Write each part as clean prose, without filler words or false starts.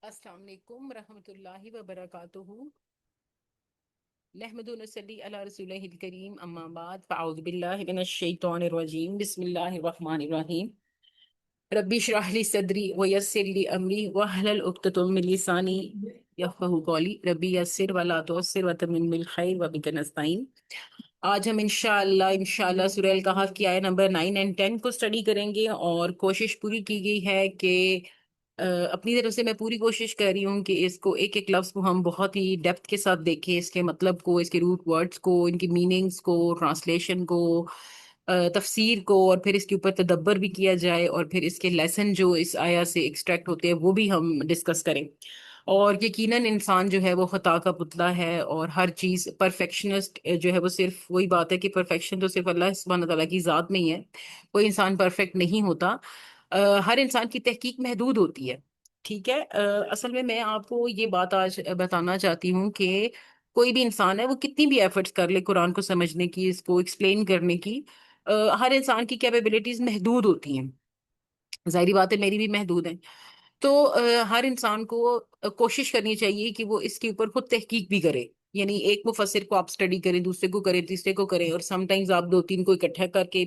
السلام علیکم ورحمۃ اللہ وبرکاتہ۔ نحمد و نصلی علی رسولہ الکریم، اما بعد، فاعوذ باللہ من الشیطان الرجیم، بسم اللہ الرحمن الرحیم۔ ربی اشرح لی صدری ویسر لی امری واحلل عقدۃ من لسانی یفقہوا قولی، ربی یسر ولا تعسر وتمم بالخیر وبک نستعین۔ آج ہم انشاءاللہ سورہ الکہف کی آیت نمبر 9 اور 10 کو اسٹڈی کریں گے، اور کوشش پوری کی گئی ہے کہ اپنی طرف سے میں پوری کوشش کر رہی ہوں کہ اس کو ایک ایک لفظ کو ہم بہت ہی ڈیپتھ کے ساتھ دیکھیں، اس کے مطلب کو، اس کے روٹ ورڈز کو، ان کی میننگز کو، ٹرانسلیشن کو، تفسیر کو، اور پھر اس کے اوپر تدبر بھی کیا جائے، اور پھر اس کے لیسن جو اس آیا سے ایکسٹریکٹ ہوتے ہیں وہ بھی ہم ڈسکس کریں۔ اور یقیناً انسان جو ہے وہ خطا کا پتلا ہے، اور ہر چیز پرفیکشنسٹ جو ہے وہ صرف وہی بات ہے کہ پرفیکشن تو صرف اللہ سبحانہ تعالیٰ کی ذات میں ہی ہے، کوئی انسان پرفیکٹ نہیں ہوتا۔ ہر انسان کی تحقیق محدود ہوتی ہے، ٹھیک ہے۔ اصل میں آپ کو یہ بات آج بتانا چاہتی ہوں کہ کوئی بھی انسان ہے وہ کتنی بھی ایفرٹس کر لے قرآن کو سمجھنے کی، اس کو ایکسپلین کرنے کی، ہر انسان کی کیپیبلٹیز محدود ہوتی ہیں، ظاہری بات ہے میری بھی محدود ہیں۔ تو ہر انسان کو کوشش کرنی چاہیے کہ وہ اس کے اوپر خود تحقیق بھی کرے، یعنی ایک مفسر کو آپ اسٹڈی کریں، دوسرے کو کریں، تیسرے کو کریں، اور سم ٹائمز آپ دو تین کو اکٹھا کر کے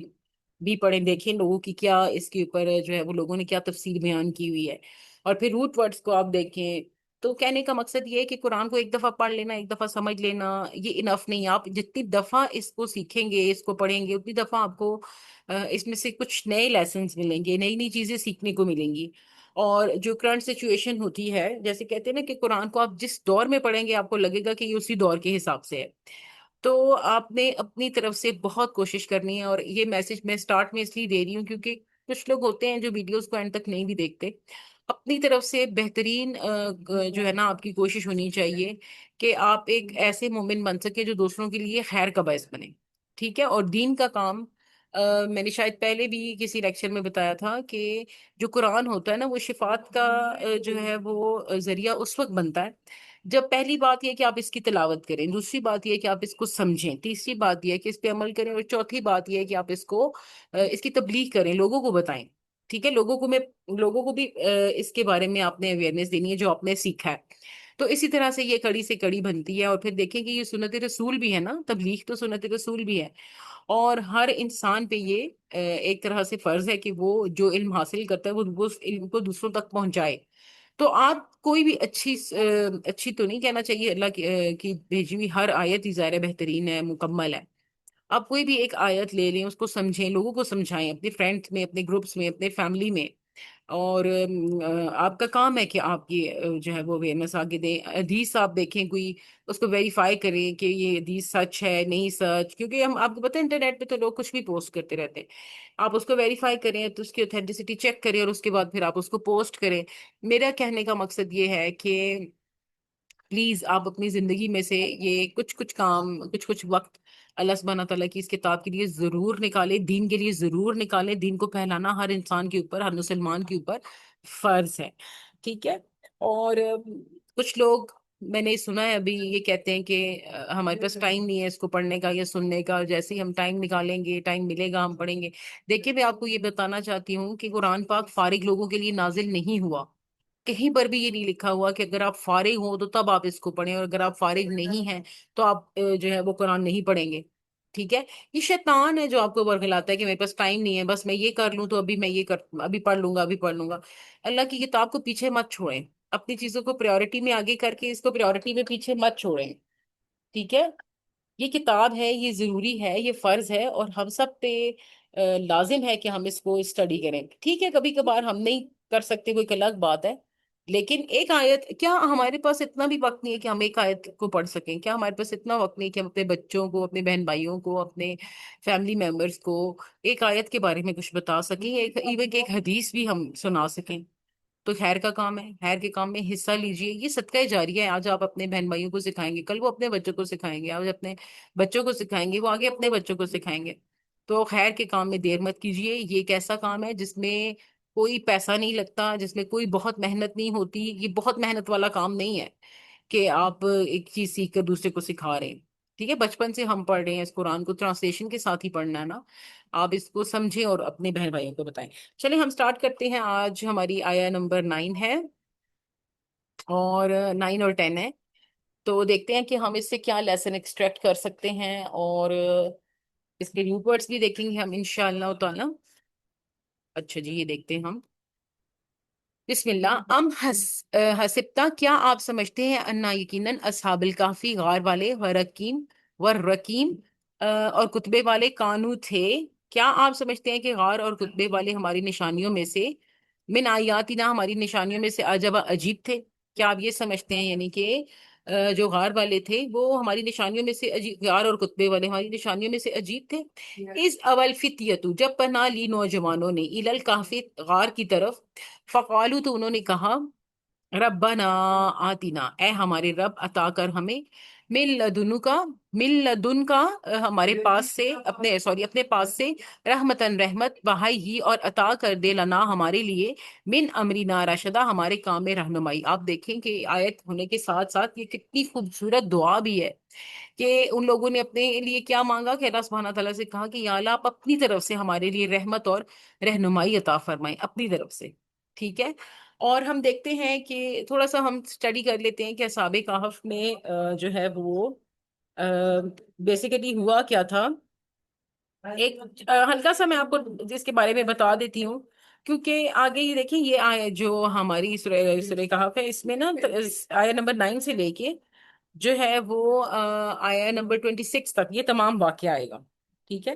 بھی پڑھیں، دیکھیں لوگوں کی کیا اس کے اوپر جو ہے وہ لوگوں نے کیا تفسیر بیان کی ہوئی ہے، اور پھر روٹ ورڈز کو آپ دیکھیں۔ تو کہنے کا مقصد یہ ہے کہ قرآن کو ایک دفعہ پڑھ لینا، ایک دفعہ سمجھ لینا یہ انف نہیں، آپ جتنی دفعہ اس کو سیکھیں گے، اس کو پڑھیں گے، اتنی دفعہ آپ کو اس میں سے کچھ نئے لیسنز ملیں گے، نئی نئی چیزیں سیکھنے کو ملیں گی۔ اور جو کرنٹ سچویشن ہوتی ہے، جیسے کہتے ہیں نا کہ قرآن کو آپ جس دور میں پڑھیں گے آپ کو لگے گا کہ یہ اسی دور کے حساب سے ہے۔ تو آپ نے اپنی طرف سے بہت کوشش کرنی ہے، اور یہ میسج میں سٹارٹ میں اس لیے دے رہی ہوں کیونکہ کچھ لوگ ہوتے ہیں جو ویڈیوز کو اینڈ تک نہیں بھی دیکھتے۔ اپنی طرف سے بہترین جو ہے نا آپ کی کوشش ہونی چاہیے کہ آپ ایک ایسے مومن بن سکے جو دوسروں کے لیے خیر کا باعث بنے، ٹھیک ہے۔ اور دین کا کام، میں نے شاید پہلے بھی کسی لیکچر میں بتایا تھا کہ جو قرآن ہوتا ہے نا وہ شفاعت کا جو ہے وہ ذریعہ اس وقت بنتا ہے جب پہلی بات یہ کہ آپ اس کی تلاوت کریں، دوسری بات یہ کہ آپ اس کو سمجھیں، تیسری بات یہ کہ اس پہ عمل کریں، اور چوتھی بات یہ کہ آپ اس کو اس کی تبلیغ کریں، لوگوں کو بتائیں، ٹھیک ہے۔ لوگوں کو بھی اس کے بارے میں آپ نے اویئرنیس دینی ہے جو آپ نے سیکھا ہے۔ تو اسی طرح سے یہ کڑی سے کڑی بنتی ہے، اور پھر دیکھیں کہ یہ سنت رسول بھی ہے نا، تبلیغ تو سنت رسول بھی ہے، اور ہر انسان پہ یہ ایک طرح سے فرض ہے کہ وہ جو علم حاصل کرتا ہے وہ اس علم کو دوسروں تک پہنچائے۔ تو آپ کوئی بھی اچھی تو نہیں کہنا چاہیے، اللہ کی بھیجی ہوئی ہر آیت ہی ظاہر ہے بہترین ہے، مکمل ہے۔ آپ کوئی بھی ایک آیت لے لیں، اس کو سمجھیں، لوگوں کو سمجھائیں، اپنے فرینڈس میں، اپنے گروپس میں، اپنے فیملی میں، اور آپ کا کام ہے کہ آپ یہ جو ہے وہ اویئرنیس آگے دیں۔ حدیث آپ دیکھیں کوئی، اس کو ویریفائی کریں کہ یہ حدیث سچ ہے نہیں سچ، کیونکہ ہم آپ کو پتہ ہے انٹرنیٹ پہ تو لوگ کچھ بھی پوسٹ کرتے رہتے ہیں۔ آپ اس کو ویریفائی کریں، تو اس کی اوتھینٹسٹی چیک کریں، اور اس کے بعد پھر آپ اس کو پوسٹ کریں۔ میرا کہنے کا مقصد یہ ہے کہ پلیز آپ اپنی زندگی میں سے یہ کچھ کچھ کام، کچھ کچھ وقت اللہ سبحانہ تعالیٰ کی اس کتاب کے لیے ضرور نکالیں، دین کے لیے ضرور نکالیں۔ دین کو پھیلانا ہر انسان کے اوپر، ہر مسلمان کے اوپر فرض ہے، ٹھیک ہے۔ اور کچھ لوگ، میں نے سنا ہے ابھی، یہ کہتے ہیں کہ ہمارے پاس ٹائم نہیں ہے اس کو پڑھنے کا یا سننے کا، جیسے ہی ہم ٹائم نکالیں گے، ٹائم ملے گا، ہم پڑھیں گے۔ دیکھیں میں آپ کو یہ بتانا چاہتی ہوں کہ قرآن پاک فارغ لوگوں کے لیے نازل نہیں ہوا، کہیں پر بھی یہ نہیں لکھا ہوا کہ اگر آپ فارغ ہو تو تب آپ اس کو پڑھیں، اور اگر آپ فارغ نہیں ہیں تو آپ جو ہے وہ قرآن نہیں پڑھیں گے، ٹھیک ہے۔ یہ شیطان ہے جو آپ کو ورگلاتا ہے کہ میرے پاس ٹائم نہیں ہے، بس میں یہ کر لوں تو ابھی میں یہ ابھی پڑھ لوں گا، ابھی پڑھ لوں گا۔ اللہ کی کتاب کو پیچھے مت چھوڑیں، اپنی چیزوں کو پریورٹی میں آگے کر کے اس کو پریورٹی میں پیچھے مت چھوڑیں، ٹھیک ہے۔ یہ کتاب ہے، یہ ضروری ہے، یہ فرض ہے، اور ہم سب پہ لازم ہے کہ ہم اس کو اسٹڈی کریں، ٹھیک ہے۔ کبھی کبھار ہم نہیں کر سکتے، کوئی الگ بات ہے، لیکن ایک آیت، کیا ہمارے پاس اتنا بھی وقت نہیں ہے کہ ہم ایک آیت کو پڑھ سکیں؟ کیا ہمارے پاس اتنا وقت نہیں کہ ہم اپنے بچوں کو، اپنے بہن بھائیوں کو، اپنے فیملی ممبرس کو ایک آیت کے بارے میں کچھ بتا سکیں، ایون کہ ایک حدیث بھی ہم سنا سکیں؟ تو خیر کا کام ہے، خیر کے کام میں حصہ لیجئے، یہ صدقہ جاریہ ہے۔ آج آپ اپنے بہن بھائیوں کو سکھائیں گے، کل وہ اپنے بچوں کو سکھائیں گے، آج اپنے بچوں کو سکھائیں گے، وہ آگے اپنے بچوں کو سکھائیں گے۔ تو خیر کے کام میں دیر مت کیجیے، یہ ایک ایسا کام ہے جس میں کوئی پیسہ نہیں لگتا، جس میں کوئی بہت محنت نہیں ہوتی، یہ بہت محنت والا کام نہیں ہے کہ آپ ایک چیز سیکھ کر دوسرے کو سکھا رہے ہیں، ٹھیک ہے۔ بچپن سے ہم پڑھ رہے ہیں اس قرآن کو، ٹرانسلیشن کے ساتھ ہی پڑھنا ہے نا، آپ اس کو سمجھیں اور اپنے بہن بھائیوں کو بتائیں۔ چلیں ہم سٹارٹ کرتے ہیں، آج ہماری آیا نمبر 9 ہے۔ اور 9 اور 10 ہے. تو دیکھتے ہیں کہ ہم اس سے کیا لیسن ایکسٹریکٹ کر سکتے ہیں، اور اس کے روٹ ورڈس بھی دیکھیں گے ہم انشاءاللہ تعالی. اچھا جی، یہ دیکھتے ہیں ہم. بسم اللہ. حسبتا، کیا آپ سمجھتے ہیں، انا یقیناً، اصحاب الکافی، غار والے، ورقیم ورقیم اور کتبے والے، کانو تھے. کیا آپ سمجھتے ہیں کہ غار اور کتبے والے ہماری نشانیوں میں سے، من آیاتنا، ہماری نشانیوں میں سے، عجب، عجیب تھے؟ کیا آپ یہ سمجھتے ہیں یعنی کہ جو غار والے تھے وہ ہماری نشانیوں میں سے عجیب، غار اور کتبے والے ہماری نشانیوں میں سے عجیب تھے؟ اس اول فتیتو، جب پناہ لی نوجوانوں نے، الال کافی، غار کی طرف، فقالو، تو انہوں نے کہا، ربنا آتنا، اے ہمارے رب، عطا کر ہمیں، من لدن کا، من لدن کا، ہمارے پاس سے، اپنے پاس سے، رحمتن، رحمت، بہائی ہی، اور عطا کر دے، لنا، ہمارے لیے، من امرنا رشدا، ہمارے کام میں رہنمائی. آپ دیکھیں کہ آیت ہونے کے ساتھ ساتھ یہ کتنی خوبصورت دعا بھی ہے کہ ان لوگوں نے اپنے لیے کیا مانگا، کہ اللہ سبحانہ تعالیٰ سے کہا کہ یا اللہ، آپ اپنی طرف سے ہمارے لیے رحمت اور رہنمائی عطا فرمائیں، اپنی طرف سے. ٹھیک ہے. اور ہم دیکھتے ہیں کہ تھوڑا سا ہم اسٹڈی کر لیتے ہیں کہ اصحاب کہف میں جو ہے وہ بیسیکلی ہوا کیا تھا. ایک ہلکا سا میں آپ کو جس کے بارے میں بتا دیتی ہوں، کیونکہ آگے یہ دیکھیں، یہ آیت جو ہماری سورہ کہف ہے، اس میں نا آیت نمبر 9 سے لے کے جو ہے وہ آیا نمبر 26 تک یہ تمام واقعہ آئے گا. ٹھیک ہے.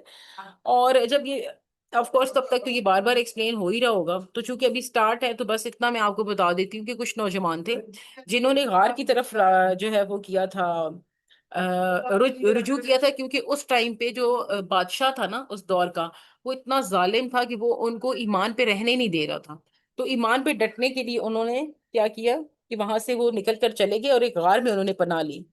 اور جب یہ آف کورس تب تک تو یہ بار بار ایکسپلین ہو ہی رہا ہوگا، تو چونکہ ابھی سٹارٹ ہے تو بس اتنا میں آپ کو بتا دیتی ہوں کہ کچھ نوجوان تھے جنہوں نے غار کی طرف جو ہے وہ کیا تھا، رجوع کیا تھا، کیونکہ اس ٹائم پہ جو بادشاہ تھا نا اس دور کا، وہ اتنا ظالم تھا کہ وہ ان کو ایمان پہ رہنے نہیں دے رہا تھا. تو ایمان پہ ڈٹنے کے لیے انہوں نے کیا کیا کہ وہاں سے وہ نکل کر چلے گئے اور ایک غار میں انہوں نے پناہ لی.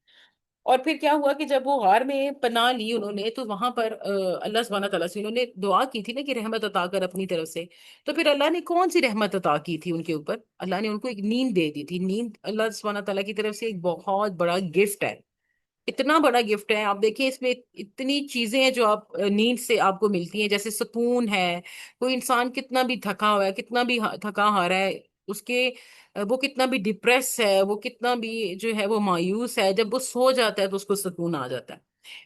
اور پھر کیا ہوا کہ جب وہ غار میں پناہ لی انہوں نے، تو وہاں پر اللہ سبحانہ تعالیٰ سے انہوں نے دعا کی تھی نا کہ رحمت عطا کر اپنی طرف سے. تو پھر اللہ نے کون سی رحمت عطا کی تھی ان کے اوپر؟ اللہ نے ان کو ایک نیند دے دی تھی. نیند اللہ سبحانہ تعالیٰ کی طرف سے ایک بہت بڑا گفٹ ہے، اتنا بڑا گفٹ ہے. آپ دیکھیں اس میں اتنی چیزیں ہیں جو آپ نیند سے آپ کو ملتی ہیں، جیسے سکون ہے. کوئی انسان کتنا بھی تھکا ہوا ہے، کتنا بھی تھکا ہارا ہے، اس کے وہ کتنا بھی ڈپریس ہے، وہ کتنا بھی جو ہے وہ مایوس ہے، جب وہ سو جاتا ہے تو اس کو سکون آ جاتا ہے.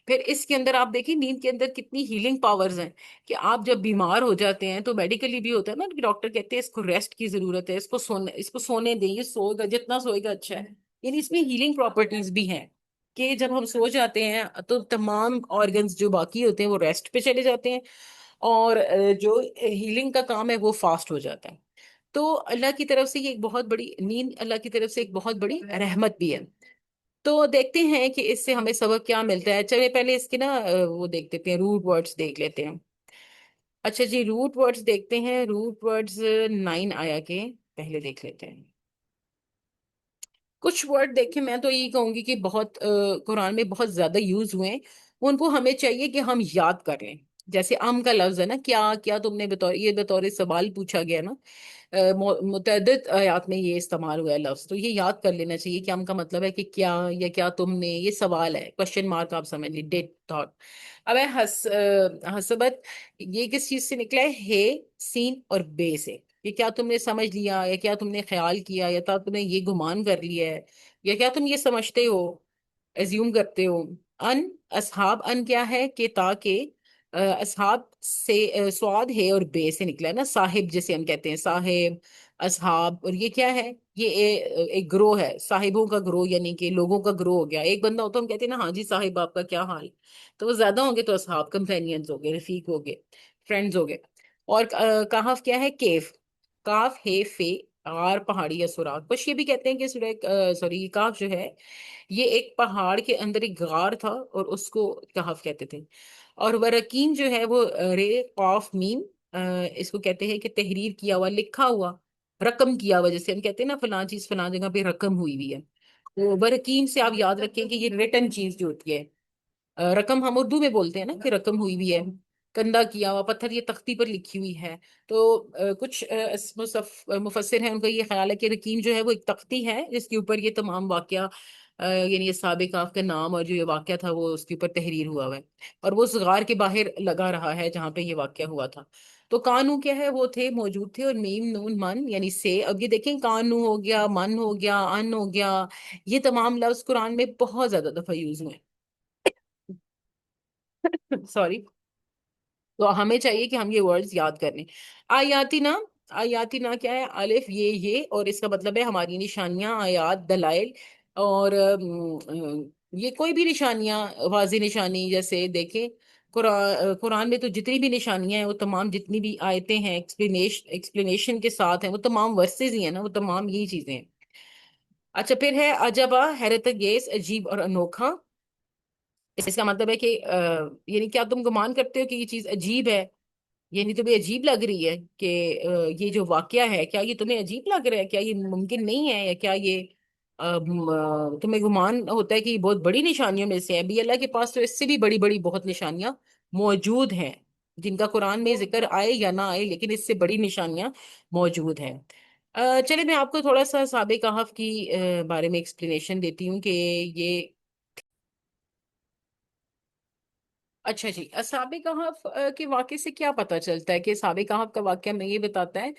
پھر اس کے اندر آپ دیکھیں نیند کے اندر کتنی ہیلنگ پاورز ہیں، کہ آپ جب بیمار ہو جاتے ہیں تو میڈیکلی بھی ہوتا ہے نا کہ ڈاکٹر کہتے ہیں اس کو ریسٹ کی ضرورت ہے، اس کو سونے دیں، یہ سوئے گا جتنا سوئے گا اچھا ہے. یعنی اس میں ہیلنگ پراپرٹیز بھی ہیں کہ جب ہم سو جاتے ہیں تو تمام آرگنز جو باقی ہوتے ہیں وہ ریسٹ پہ چلے جاتے ہیں، اور جو ہیلنگ کا کام ہے وہ فاسٹ ہو جاتا ہے. تو اللہ کی طرف سے یہ ایک بہت بڑی نیند، اللہ کی طرف سے ایک بہت بڑی رحمت بھی ہے. تو دیکھتے ہیں کہ اس سے ہمیں سبق کیا ملتا ہے. چلے پہلے اس کے نا وہ دیکھ لیتے ہیں، روٹ ورڈز دیکھ لیتے ہیں. اچھا جی، روٹ ورڈز دیکھتے ہیں. روٹ ورڈز 9 آیا کے پہلے دیکھ لیتے ہیں. کچھ ورڈ دیکھیں، میں تو یہی کہوں گی کہ بہت قرآن میں بہت زیادہ یوز ہوئے ہیں، ان کو ہمیں چاہیے کہ ہم یاد کر لیں. جیسے ام کا لفظ ہے نا، کیا کیا تم نے بطور سوال پوچھا گیا نا. متعدد آیات میں یہ استعمال ہوا ہے لفظ، تو یہ یاد کر لینا چاہیے کہ ام کا مطلب ہے کہ کیا، یا کیا تم نے، یہ سوال ہے، کوشچن مارک آپ سمجھ لی، ڈیٹ تھاٹ. اب ہے حسبت، یہ کس چیز سے نکلا ہے سین اور بے سے. یہ کیا تم نے سمجھ لیا، یا کیا تم نے خیال کیا، یا تم نے یہ گمان کر لیا ہے، یا کیا تم یہ سمجھتے ہو، ایزیوم کرتے ہو. ان اصحاب، ان کیا ہے کہ تاکہ اصحاب سے سواد ہے اور بے سے نکلا ہے نا، صاحب جسے ہم کہتے ہیں، صاحب، اصحاب. اور یہ کیا ہے، یہ ایک گروہ ہے، صاحبوں کا گروہ، یعنی کہ لوگوں کا گروہ ہو گیا. ایک بندہ ہوتا ہم کہتے ہیں نا، ہاں جی صاحب آپ کا کیا حال، تو وہ زیادہ ہوں گے تو اصحاب، کمپینینز ہو گئے، رفیق ہو گئے، فرینڈز ہو گئے. اور کہف کیا ہے، کیف، کاف ہے فے، غار، پہاڑی یا سوراخ. کچھ یہ بھی کہتے ہیں کہ سوری کاف جو ہے یہ ایک پہاڑ کے اندر ایک غار تھا اور اس کو کہف کہتے تھے. اور ورقین جو ہے وہ رے قاف میم، اس کو کہتے ہیں کہ تحریر کیا ہوا، لکھا ہوا، رقم کیا ہوا. جیسے ہم کہتے ہیں نا فلاں چیز فلاں جگہ پہ رقم ہوئی ہوئی ہے، تو ورقین سے آپ یاد رکھیں کہ یہ ریٹن چیز جو ہوتی ہے. رقم ہم اردو میں بولتے ہیں نا کہ رقم ہوئی ہوئی ہے، کندہ کیا ہوا پتھر، یہ تختی پر لکھی ہوئی ہے. تو کچھ مفسر ہیں، ان کا یہ خیال ہے کہ رقیم جو ہے وہ ایک تختی ہے جس کے اوپر یہ تمام واقعہ یعنی اصحاب کہف کا نام اور جو یہ واقعہ تھا وہ اس کے اوپر تحریر ہوا ہوا ہے، اور وہ اس غار کے باہر لگا رہا ہے جہاں پہ یہ واقعہ ہوا تھا. تو کانو کیا ہے، وہ تھے، موجود تھے، اور میم نون من یعنی سے. اب یہ دیکھیں، کانو ہو گیا، من ہو گیا، ان ہو گیا، یہ تمام لفظ قرآن میں بہت زیادہ دفعہ یوز ہوئے ہیں. سوری. تو ہمیں چاہیے کہ ہم یہ ورڈز یاد کر لیں. آیاتنا. آیاتنا کیا ہے؟ الف یہ اور اس کا مطلب ہے ہماری نشانیاں، آیات، دلائل. اور یہ کوئی بھی نشانیاں، واضح نشانی جیسے دیکھیں، قرآن میں تو جتنی بھی نشانیاں ہیں وہ تمام، جتنی بھی آیتیں ہیں ایکسپلینیشن کے ساتھ ہیں، وہ تمام ورسز ہی ہیں نا، وہ تمام یہی چیزیں ہیں. اچھا، پھر ہے عجبا، حیرت انگیز، عجیب اور انوکھا. اس کا مطلب ہے کہ یعنی کیا تم گمان کرتے ہو کہ یہ چیز عجیب ہے؟ یعنی تمہیں عجیب لگ رہی ہے کہ یہ جو واقعہ ہے، کیا یہ تمہیں عجیب لگ رہا ہے؟ کیا یہ ممکن نہیں ہے؟ یا کیا یہ تمہیں گمان ہوتا ہے کہ یہ بہت بڑی نشانیوں میں سے ہے؟ بھی اللہ کے پاس تو اس سے بھی بڑی بڑی بہت نشانیاں موجود ہیں، جن کا قرآن میں ذکر آئے یا نہ آئے، لیکن اس سے بڑی نشانیاں موجود ہیں. چلے میں آپ کو تھوڑا سا سابق کہف کی بارے میں ایکسپلینیشن دیتی ہوں کہ یہ. اچھا جی، اصحاب کہف کے واقعے سے کیا پتہ چلتا ہے؟ کہ اصحاب کہف کا واقعہ میں یہ بتاتا ہے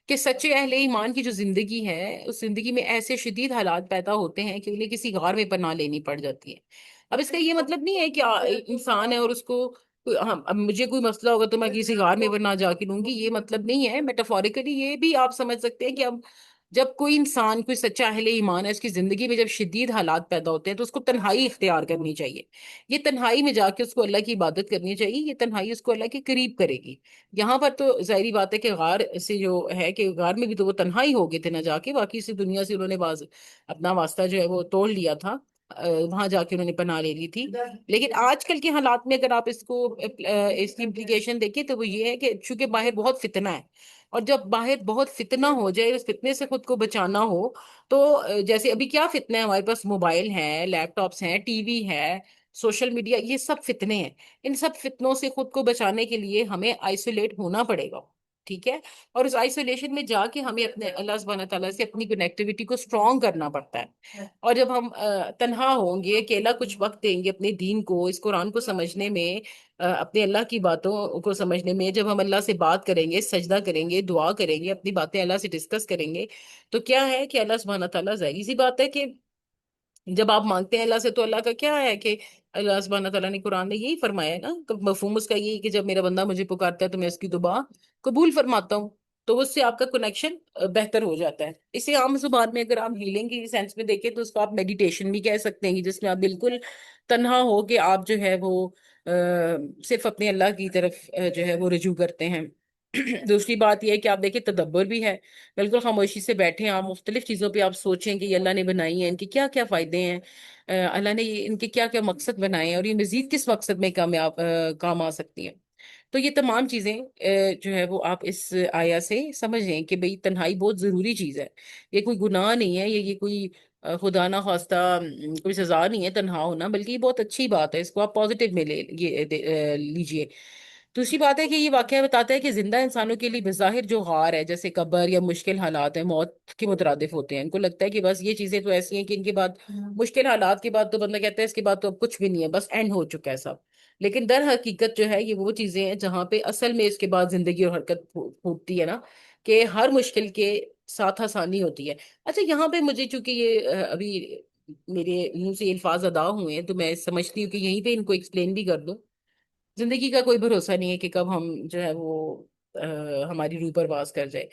کہ سچے اہل ایمان کی جو زندگی ہے، اس زندگی میں ایسے شدید حالات پیدا ہوتے ہیں کہ انہیں کسی غار میں پناہ لینی پڑ جاتی ہے. اب اس کا یہ مطلب نہیں ہے کہ انسان ہے اور اس کو اب مجھے کوئی مسئلہ ہوگا تو میں کسی غار میں پناہ جا کے لوں گی، یہ مطلب نہیں ہے. میٹافوریکلی یہ بھی آپ سمجھ سکتے ہیں کہ اب جب کوئی انسان، کوئی سچا اہل ایمان ہے، اس کی زندگی میں جب شدید حالات پیدا ہوتے ہیں تو اس کو تنہائی اختیار کرنی چاہیے. یہ تنہائی میں جا کے اس کو اللہ کی عبادت کرنی چاہیے، یہ تنہائی اس کو اللہ کے قریب کرے گی. یہاں پر تو ظاہری بات ہے کہ غار سے جو ہے، کہ غار میں بھی تو وہ تنہائی ہو گئے تھے نہ جا کے، باقی سے دنیا سے انہوں نے اپنا واسطہ جو ہے وہ توڑ لیا تھا. وہاں جا کے انہوں نے پناہ لے لی تھی. لیکن آج کل کے حالات میں اگر آپ اس کو اس کی امپلیکیشن دیکھیں تو وہ یہ ہے کہ چونکہ باہر بہت فتنہ ہے، اور جب باہر بہت فتنہ ہو جائے، اس فتنے سے خود کو بچانا ہو، تو جیسے ابھی کیا فتنہ ہے، ہمارے پاس موبائل ہیں، لیپ ٹاپس ہیں، ٹی وی ہے، سوشل میڈیا، یہ سب فتنے ہیں. ان سب فتنوں سے خود کو بچانے کے لیے ہمیں آئسولیٹ ہونا پڑے گا. ٹھیک ہے؟ اور اس آئسولیشن میں جا کے ہمیں اپنے اللہ سبحانہ تعالیٰ سے اپنی کنیکٹیوٹی کو اسٹرانگ کرنا پڑتا ہے. اور جب ہم تنہا ہوں گے، اکیلا کچھ وقت دیں گے اپنے دین کو، اس قرآن کو سمجھنے میں، اپنے اللہ کی باتوں کو سمجھنے میں، جب ہم اللہ سے بات کریں گے، سجدہ کریں گے، دعا کریں گے، اپنی باتیں اللہ سے ڈسکس کریں گے، تو کیا ہے کہ اللہ سبحانہ تعالیٰ، ظاہری سی بات ہے کہ جب آپ مانگتے ہیں اللہ سے، تو اللہ کا کیا ہے کہ اللہ سبحانہ تعالیٰ نے قرآن میں یہی فرمایا ہے نا، کہ مفہوم اس کا یہی کہ جب میرا بندہ مجھے پکارتا ہے تو میں اس کی دعا قبول فرماتا ہوں. تو اس سے آپ کا کنیکشن بہتر ہو جاتا ہے. اسی عام زبان میں اگر آپ ہیلنگ کی سینس میں دیکھیں تو اس کو آپ میڈیٹیشن بھی کہہ سکتے ہیں، جس میں آپ بالکل تنہا ہو کے آپ جو ہے وہ صرف اپنے اللہ کی طرف جو ہے وہ رجوع کرتے ہیں. دوسری بات یہ ہے کہ آپ دیکھیں، تدبر بھی ہے. بالکل خاموشی سے بیٹھیں آپ، مختلف چیزوں پہ آپ سوچیں کہ یہ اللہ نے بنائی ہیں، ان کے کیا کیا فائدے ہیں، اللہ نے ان کے کیا کیا مقصد بنائے ہیں، اور یہ مزید کس مقصد میں کامیاب کام آ سکتی ہیں. تو یہ تمام چیزیں جو ہے وہ آپ اس آیا سے سمجھیں کہ بھئی تنہائی بہت ضروری چیز ہے. یہ کوئی گناہ نہیں ہے، یہ کوئی خدا نہ خواستہ کوئی سزا نہیں ہے تنہا ہونا، بلکہ یہ بہت اچھی بات ہے. اس کو آپ پازیٹیو میں لیجئے. دوسری بات ہے کہ یہ واقعہ بتاتا ہے کہ زندہ انسانوں کے لیے بظاہر جو غار ہے، جیسے قبر یا مشکل حالات ہیں، موت کے مترادف ہوتے ہیں. ان کو لگتا ہے کہ بس یہ چیزیں تو ایسی ہیں کہ ان کے بعد، مشکل حالات کے بعد تو بندہ کہتا ہے اس کے بعد تو اب کچھ بھی نہیں ہے، بس اینڈ ہو چکا ہے سب. لیکن در حقیقت جو ہے، یہ وہ چیزیں ہیں جہاں پہ اصل میں اس کے بعد زندگی اور حرکت پھوٹتی ہے نا، کہ ہر مشکل کے ساتھ آسانی ہوتی ہے. اچھا، یہاں پہ مجھے چونکہ یہ ابھی میرے منہ سے یہ الفاظ ادا ہوئے ہیں، تو میں سمجھتی ہوں کہ یہیں پہ ان کو ایکسپلین بھی کر دوں. زندگی کا کوئی بھروسہ نہیں ہے کہ کب ہم جو ہے وہ ہماری روح پرواز کر جائے.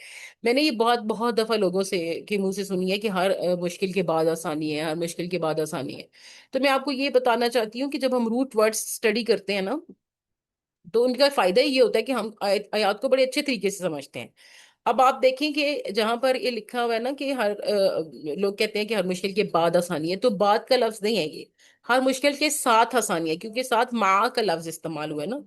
میں نے یہ بہت بہت دفعہ لوگوں سے کے منہ سے سنی ہے کہ ہر مشکل کے بعد آسانی ہے، ہر مشکل کے بعد آسانی ہے. تو میں آپ کو یہ بتانا چاہتی ہوں کہ جب ہم روٹ ورڈز اسٹڈی کرتے ہیں نا، تو ان کا فائدہ یہ ہوتا ہے کہ ہم آیات کو بڑے اچھے طریقے سے سمجھتے ہیں. اب آپ دیکھیں کہ جہاں پر یہ لکھا ہوا ہے نا کہ ہر لوگ کہتے ہیں کہ ہر مشکل کے بعد آسانی ہے، تو بعد کا لفظ نہیں ہے یہ، ہر مشکل کے ساتھ آسانی ہے، کیونکہ ساتھ مع کا لفظ استعمال ہوا ہے نا.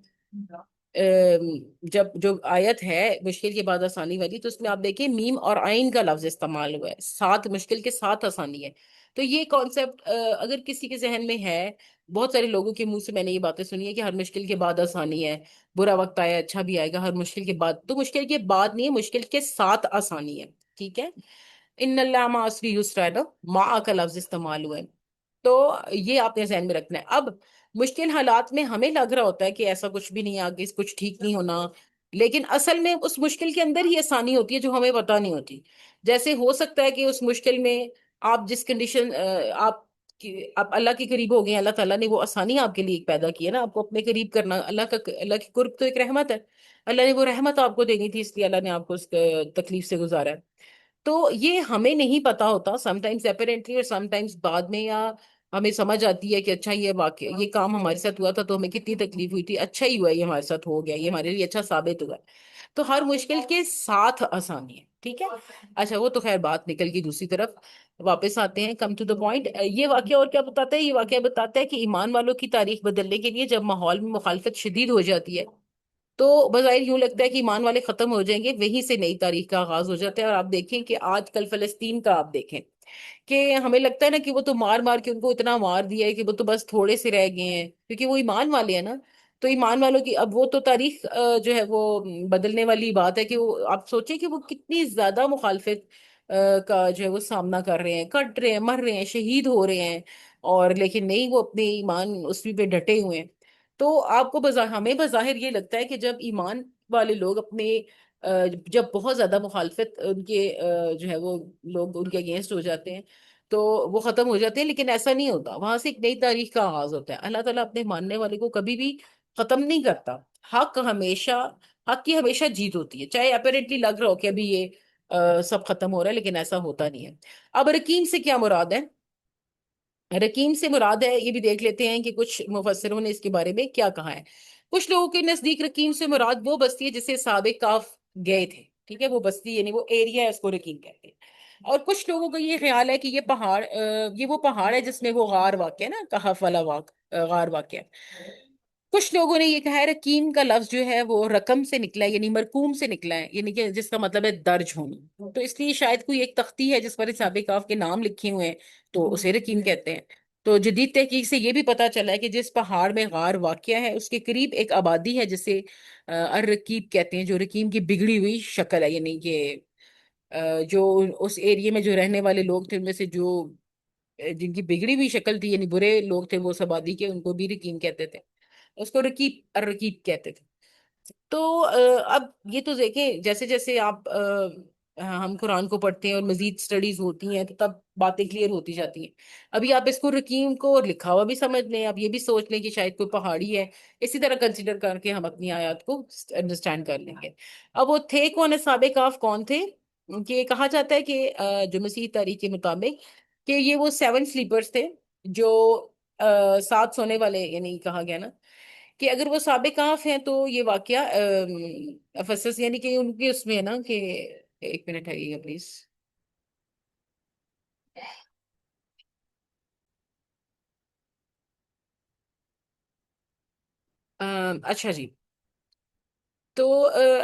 ام، جب جو آیت ہے مشکل کے بعد آسانی والی، تو اس میں آپ دیکھیں میم اور عین کا لفظ استعمال ہوا ہے، ساتھ، مشکل کے ساتھ آسانی ہے. تو یہ کانسیپٹ اگر کسی کے ذہن میں ہے، بہت سارے لوگوں کے منہ سے میں نے یہ باتیں سنی ہے کہ ہر مشکل کے بعد آسانی ہے، برا وقت آیا اچھا بھی آئے گا، ہر مشکل کے بعد، تو مشکل کے بعد نہیں ہے، مشکل کے ساتھ آسانی ہے. ٹھیک ہے؟ ان اللہ مع عسری یسرا ہے نا، مع کا لفظ استعمال ہوا ہے. تو یہ آپ نے ذہن میں رکھنا ہے. اب مشکل حالات میں ہمیں لگ رہا ہوتا ہے کہ ایسا کچھ بھی نہیں ہے، آگے کچھ ٹھیک نہیں ہونا، لیکن اصل میں اس مشکل کے اندر ہی آسانی ہوتی ہے جو ہمیں پتہ نہیں ہوتی. جیسے ہو سکتا ہے کہ اس مشکل میں آپ جس کنڈیشن آپ آپ اللہ کے قریب ہو گئے، اللہ تعالیٰ نے وہ آسانی آپ کے لیے پیدا کی ہے نا، آپ کو اپنے قریب کرنا. اللہ کی قرب تو ایک رحمت ہے. اللہ نے وہ رحمت آپ کو دینی تھی، اس لیے اللہ نے آپ کو اس تکلیف سے گزارا ہے. تو یہ ہمیں نہیں پتا ہوتا سم ٹائمز اپیرنٹلی، اور سم ٹائمز بعد میں، یا ہمیں سمجھ آتی ہے کہ اچھا یہ واقع یہ کام ہمارے ساتھ ہوا تھا تو ہمیں کتنی تکلیف ہوئی تھی، اچھا ہی ہوا یہ ہمارے ساتھ ہو گیا، یہ ہمارے لیے اچھا ثابت ہوا. تو ہر مشکل کے ساتھ آسانی ہے، ٹھیک ہے. اچھا وہ تو خیر بات نکل گئی دوسری طرف. واپس آتے ہیں، کم ٹو دا پوائنٹ. یہ واقعہ اور کیا بتاتا ہے؟ یہ واقعہ بتاتا ہے کہ ایمان والوں کی تاریخ بدلنے کے لیے جب ماحول میں مخالفت شدید ہو جاتی ہے تو بظاہر یوں لگتا ہے کہ ایمان والے ختم ہو جائیں گے، وہیں سے نئی تاریخ کا آغاز ہو جاتا ہے. اور آپ دیکھیں کہ آج کل فلسطین کا آپ دیکھیں کہ ہمیں لگتا ہے نا کہ وہ تو مار مار کے ان کو اتنا مار دیا ہے کہ وہ تو بس تھوڑے سے رہ گئے ہیں، کیونکہ وہ ایمان والے ہیں نا. تو ایمان والوں کی اب وہ تو تاریخ جو ہے وہ بدلنے والی بات ہے کہ وہ آپ سوچیں کہ وہ کتنی زیادہ مخالفت کا جو ہے وہ سامنا کر رہے ہیں، کٹ رہے ہیں، مر رہے ہیں، شہید ہو رہے ہیں، اور لیکن نہیں، وہ اپنے ایمان اسی پہ ڈٹے ہوئے ہیں. تو آپ کو ہمیں بظاہر یہ لگتا ہے کہ جب ایمان والے لوگ اپنے جب بہت زیادہ مخالفت ان کے جو ہے وہ لوگ ان کے اگینسٹ ہو جاتے ہیں تو وہ ختم ہو جاتے ہیں، لیکن ایسا نہیں ہوتا. وہاں سے ایک نئی تاریخ کا آغاز ہوتا ہے. اللہ تعالیٰ اپنے ماننے والے کو کبھی بھی ختم نہیں کرتا. حق ہمیشہ حق کی ہمیشہ جیت ہوتی ہے، چاہے اپیرنٹلی لگ رہا ہو کہ ابھی یہ سب ختم ہو رہا ہے، لیکن ایسا ہوتا نہیں ہے. اب رقیم سے کیا مراد ہے؟ رقیم سے مراد ہے، یہ بھی دیکھ لیتے ہیں کہ کچھ مفسروں نے اس کے بارے میں کیا کہا ہے. کچھ لوگوں کے نزدیک رقیم سے مراد وہ بستی ہے جسے سابق کاف گئے تھے، ٹھیک ہے، وہ بستی یعنی وہ ایریا ہے، اس کو رقیم کہتے ہیں. اور کچھ لوگوں کا یہ خیال ہے کہ یہ پہاڑ یہ وہ پہاڑ ہے جس میں وہ غار واقع ہے نا، کہف والا غار واقع ہے. کچھ لوگوں نے یہ کہا ہے رقیم کا لفظ جو ہے وہ رقم سے نکلا ہے، یعنی مرقوم سے نکلا ہے، یعنی کہ جس کا مطلب ہے درج ہونا. تو اس لیے شاید کوئی ایک تختی ہے جس پر حساب کاف کے نام لکھے ہوئے ہیں، تو اسے رقیم کہتے ہیں. تو جدید تحقیق سے یہ بھی پتا چلا ہے کہ جس پہاڑ میں غار واقع ہے اس کے قریب ایک آبادی ہے جسے الرقیب کہتے ہیں، جو رقیم کی بگڑی ہوئی شکل ہے. یعنی کہ جو اس ایریے میں جو رہنے والے لوگ تھے ان میں سے جو جن کی بگڑی ہوئی شکل تھی، یعنی برے لوگ تھے وہ اس آبادی کے، ان کو بھی رقیم کہتے تھے. اس کو رکیب الرکیب کہتے تھے. تو اب یہ تو دیکھیں جیسے جیسے آپ ہم قرآن کو پڑھتے ہیں اور مزید سٹڈیز ہوتی ہیں تو تب باتیں کلیئر ہوتی جاتی ہیں. ابھی آپ اس کو رقیم کو لکھا ہوا بھی سمجھ لیں، اب یہ بھی سوچ لیں کہ شاید کوئی پہاڑی ہے، اسی طرح کنسیڈر کر کے ہم اپنی آیات کو انڈرسٹینڈ کر لیں گے. اب وہ تھے کون؟ سابق کاف کون تھے؟ کہ کہا جاتا ہے کہ جو مسیح تاریخ کے مطابق کہ یہ وہ 7 سلیپرز تھے جو 7 سونے والے، یعنی کہا گیا نا کہ اگر وہ سابق کہاف ہیں تو یہ واقعہ افسس یعنی کہ ان کے اس میں ہے نا کہ ایک منٹ ہے یہ پلیز. اچھا جی. تو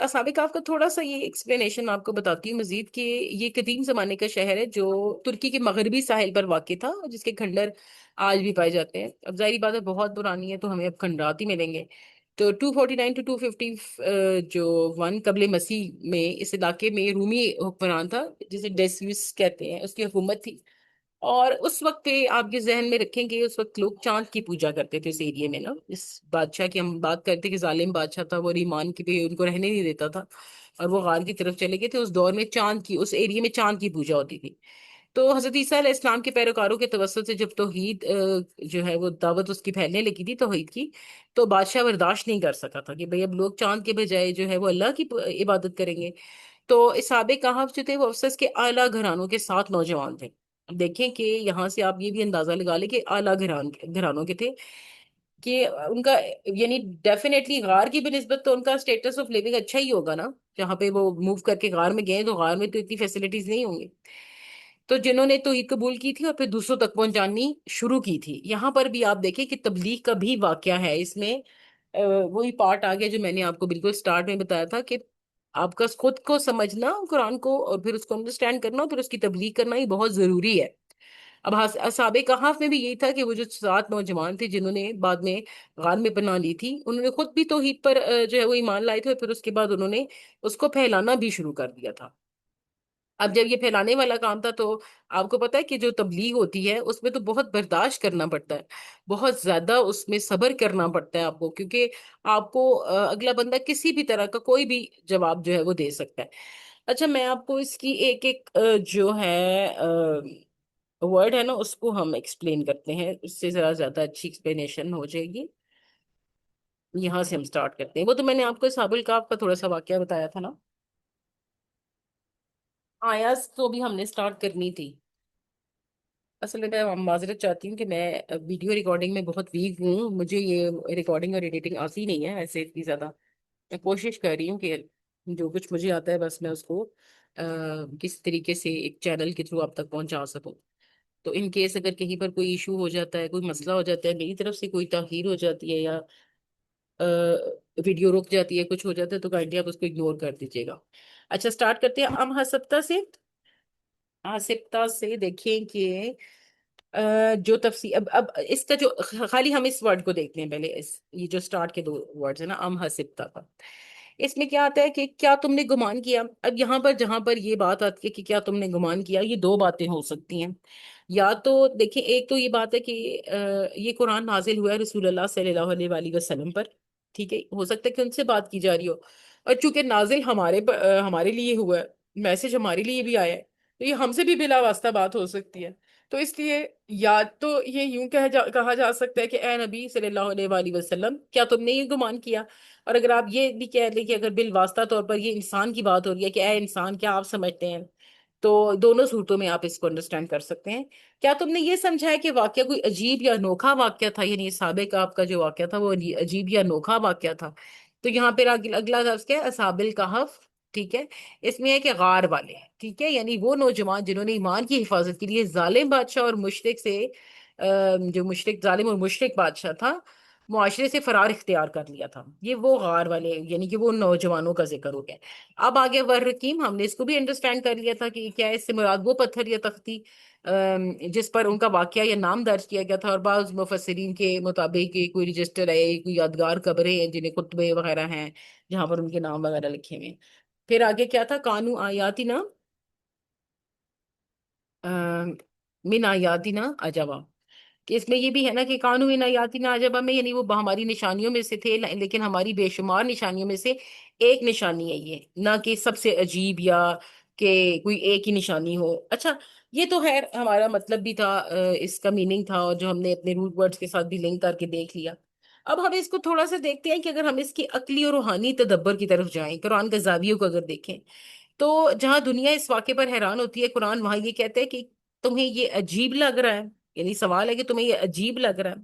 اصحاب کہف کا تھوڑا سا یہ ایکسپلینیشن آپ کو بتاتی ہوں مزید کہ یہ قدیم زمانے کا شہر ہے جو ترکی کے مغربی ساحل پر واقع تھا، جس کے کھنڈر آج بھی پائے جاتے ہیں. اب ظاہری بات ہے بہت پرانی ہے تو ہمیں اب کھنڈرات ہی ملیں گے. تو 249 ٹو 250 جو 1 قبل مسیح میں اس علاقے میں رومی حکمران تھا جسے ڈیسیوس کہتے ہیں، اس کی حکومت تھی. اور اس وقت پہ آپ کے ذہن میں رکھیں کہ اس وقت لوگ چاند کی پوجا کرتے تھے اس ایریے میں نا. اس بادشاہ کی ہم بات کرتے کہ ظالم بادشاہ تھا وہ، اور ایمان کی پہ ان کو رہنے نہیں دیتا تھا اور وہ غار کی طرف چلے گئے تھے. اس دور میں چاند کی اس ایریے میں چاند کی پوجا ہوتی تھی. تو حضرت عیسیٰ علیہ السلام کے پیروکاروں کے توسط سے جب توحید جو ہے وہ دعوت اس کی پھیلنے لگی تھی توحید کی، تو بادشاہ برداشت نہیں کر سکا تھا کہ بھئی اب لوگ چاند کے بجائے جو ہے وہ اللہ کی عبادت کریں گے. تو اصحاب کہف جو تھے وہ افسس کے اعلیٰ گھرانوں کے 7 نوجوان تھے. اب دیکھیں کہ یہاں سے آپ یہ بھی اندازہ لگا لیں کہ اعلیٰ گھرانوں کے تھے کہ ان کا یعنی ڈیفینیٹلی غار کی بنسبت تو ان کا اسٹیٹس آف لیونگ اچھا ہی ہوگا نا. جہاں پہ وہ موو کر کے غار میں گئے تو غار میں تو اتنی فیسلٹیز نہیں ہوں گی. تو جنہوں نے توحید قبول کی تھی اور پھر دوسروں تک پہنچانی شروع کی تھی. یہاں پر بھی آپ دیکھیں کہ تبلیغ کا بھی واقعہ ہے اس میں. وہی پارٹ آ گیا جو میں نے آپ کو بالکل سٹارٹ میں بتایا تھا کہ آپ کا خود کو سمجھنا قرآن کو اور پھر اس کو انڈرسٹینڈ کرنا پھر اس کی تبلیغ کرنا یہ بہت ضروری ہے. اب اصحاب کہف میں بھی یہی تھا کہ وہ جو 7 نوجوان تھے جنہوں نے بعد میں غار میں پناہ لی تھی، انہوں نے خود بھی توحید پر جو ہے وہ ایمان لائے تھے اور پھر اس کے بعد انہوں نے اس کو پھیلانا بھی شروع کر دیا تھا. اب جب یہ پھیلانے والا کام تھا تو آپ کو پتا ہے کہ جو تبلیغ ہوتی ہے اس میں تو بہت برداشت کرنا پڑتا ہے، بہت زیادہ اس میں صبر کرنا پڑتا ہے آپ کو، کیونکہ آپ کو اگلا بندہ کسی بھی طرح کا کوئی بھی جواب جو ہے وہ دے سکتا ہے۔ اچھا میں آپ کو اس کی ایک ایک جو ہے ورڈ ہے نا اس کو ہم ایکسپلین کرتے ہیں، اس سے ذرا زیادہ اچھی ایکسپلینیشن ہو جائے گی۔ یہاں سے ہم سٹارٹ کرتے ہیں، وہ تو میں نے آپ کو اصحاب الکہف کا تھوڑا سا واقعہ بتایا تھا نا، آیات تو بھی ہم نے سٹارٹ کرنی تھی۔ اصل میں معذرت چاہتی ہوں کہ میں ویڈیو ریکارڈنگ میں بہت ویک ہوں، مجھے یہ ریکارڈنگ اور ایڈیٹنگ آتی نہیں ہے ایسے اتنی زیادہ۔ میں کوشش کر رہی ہوں کہ جو کچھ مجھے آتا ہے بس میں اس کو کس طریقے سے ایک چینل کے تھرو آپ تک پہنچا سکوں۔ تو ان کیس اگر کہیں پر کوئی ایشو ہو جاتا ہے، کوئی مسئلہ ہو جاتا ہے، میری طرف سے کوئی تاخیر ہو جاتی ہے یا ویڈیو رک جاتی ہے، کچھ ہو جاتا ہے، تو کائنڈلی آپ اس کو اگنور کر دیجیے گا۔ اچھا سٹارٹ کرتے ہیں ام حسبتا سے۔ حسبتا سے دیکھیں کہ جو تفسیر اب اس کا جو خالی ہم اس ورڈ کو دیکھتے ہیں پہلے، یہ جو سٹارٹ کے دو ورڈز ہیں نا ام حسبتا کا، اس میں کیا آتا ہے کہ کیا تم نے گمان کیا؟ اب یہاں پر جہاں پر یہ بات آتی ہے کہ کیا تم نے گمان کیا، یہ دو باتیں ہو سکتی ہیں۔ یا تو دیکھیں ایک تو یہ بات ہے کہ یہ قرآن نازل ہوا ہے رسول اللہ صلی اللہ علیہ وآلہ وسلم پر، ٹھیک ہے، ہو سکتا ہے کہ ان سے بات کی جا رہی ہو، اور چونکہ نازل ہمارے لیے ہوا ہے، میسج ہمارے لیے بھی آیا ہے، تو یہ ہم سے بھی بلا واسطہ بات ہو سکتی ہے۔ تو اس لیے یا تو یہ یوں کہا جا سکتا ہے کہ اے نبی صلی اللہ علیہ وآلہ وسلم کیا تم نے یہ گمان کیا؟ اور اگر آپ یہ بھی کہہ لیں کہ اگر بالواسطہ طور پر یہ انسان کی بات ہو رہی ہے کہ اے انسان کیا آپ سمجھتے ہیں، تو دونوں صورتوں میں آپ اس کو انڈرسٹینڈ کر سکتے ہیں۔ کیا تم نے یہ سمجھا ہے کہ واقعہ کوئی عجیب یا انوکھا واقعہ تھا، یعنی اصحاب کہف کا جو واقعہ تھا وہ عجیب یا انوکھا واقعہ تھا؟ تو یہاں پہ اگلا لفظ کیا ہے؟ اصحاب الکہف، ٹھیک ہے، اس میں ہے کہ غار والے، ٹھیک ہے، یعنی وہ نوجوان جنہوں نے ایمان کی حفاظت کے لیے ظالم بادشاہ اور مشرک سے جو مشرک ظالم اور مشرک بادشاہ تھا معاشرے سے فرار اختیار کر لیا تھا، یہ وہ غار والے یعنی کہ وہ نوجوانوں کا ذکر ہو گیا۔ اب آگے ورقیم، ہم نے اس کو بھی انڈرسٹینڈ کر لیا تھا کہ کیا اس سے مراد وہ پتھر یا تختی جس پر ان کا واقعہ یا نام درج کیا گیا تھا، اور بعض مفسرین کے مطابق یہ کوئی رجسٹر ہے، کوئی یادگار قبریں ہیں جنہیں کتبے وغیرہ ہیں جہاں پر ان کے نام وغیرہ لکھے ہوئے ہیں۔ پھر آگے کیا تھا؟ کانو آیاتی نا من آیاتی نا عجبا، کہ اس میں یہ بھی ہے نا کہ کانو من آیاتی نا عجبا میں، یعنی وہ ہماری نشانیوں میں سے تھے، لیکن ہماری بے شمار نشانیوں میں سے ایک نشانی ہے یہ، نہ کہ سب سے عجیب یا کہ کوئی ایک ہی نشانی ہو۔ اچھا یہ تو خیر ہمارا مطلب بھی تھا، اس کا میننگ تھا، اور جو ہم نے اپنے روٹ ورڈز کے ساتھ بھی لنک کر کے دیکھ لیا۔ اب ہم اس کو تھوڑا سا دیکھتے ہیں کہ اگر ہم اس کی عقلی اور روحانی تدبر کی طرف جائیں، قرآن کے زاویوں کو اگر دیکھیں، تو جہاں دنیا اس واقعے پر حیران ہوتی ہے، قرآن وہاں یہ کہتا ہے کہ تمہیں یہ عجیب لگ رہا ہے، یعنی سوال ہے کہ تمہیں یہ عجیب لگ رہا ہے،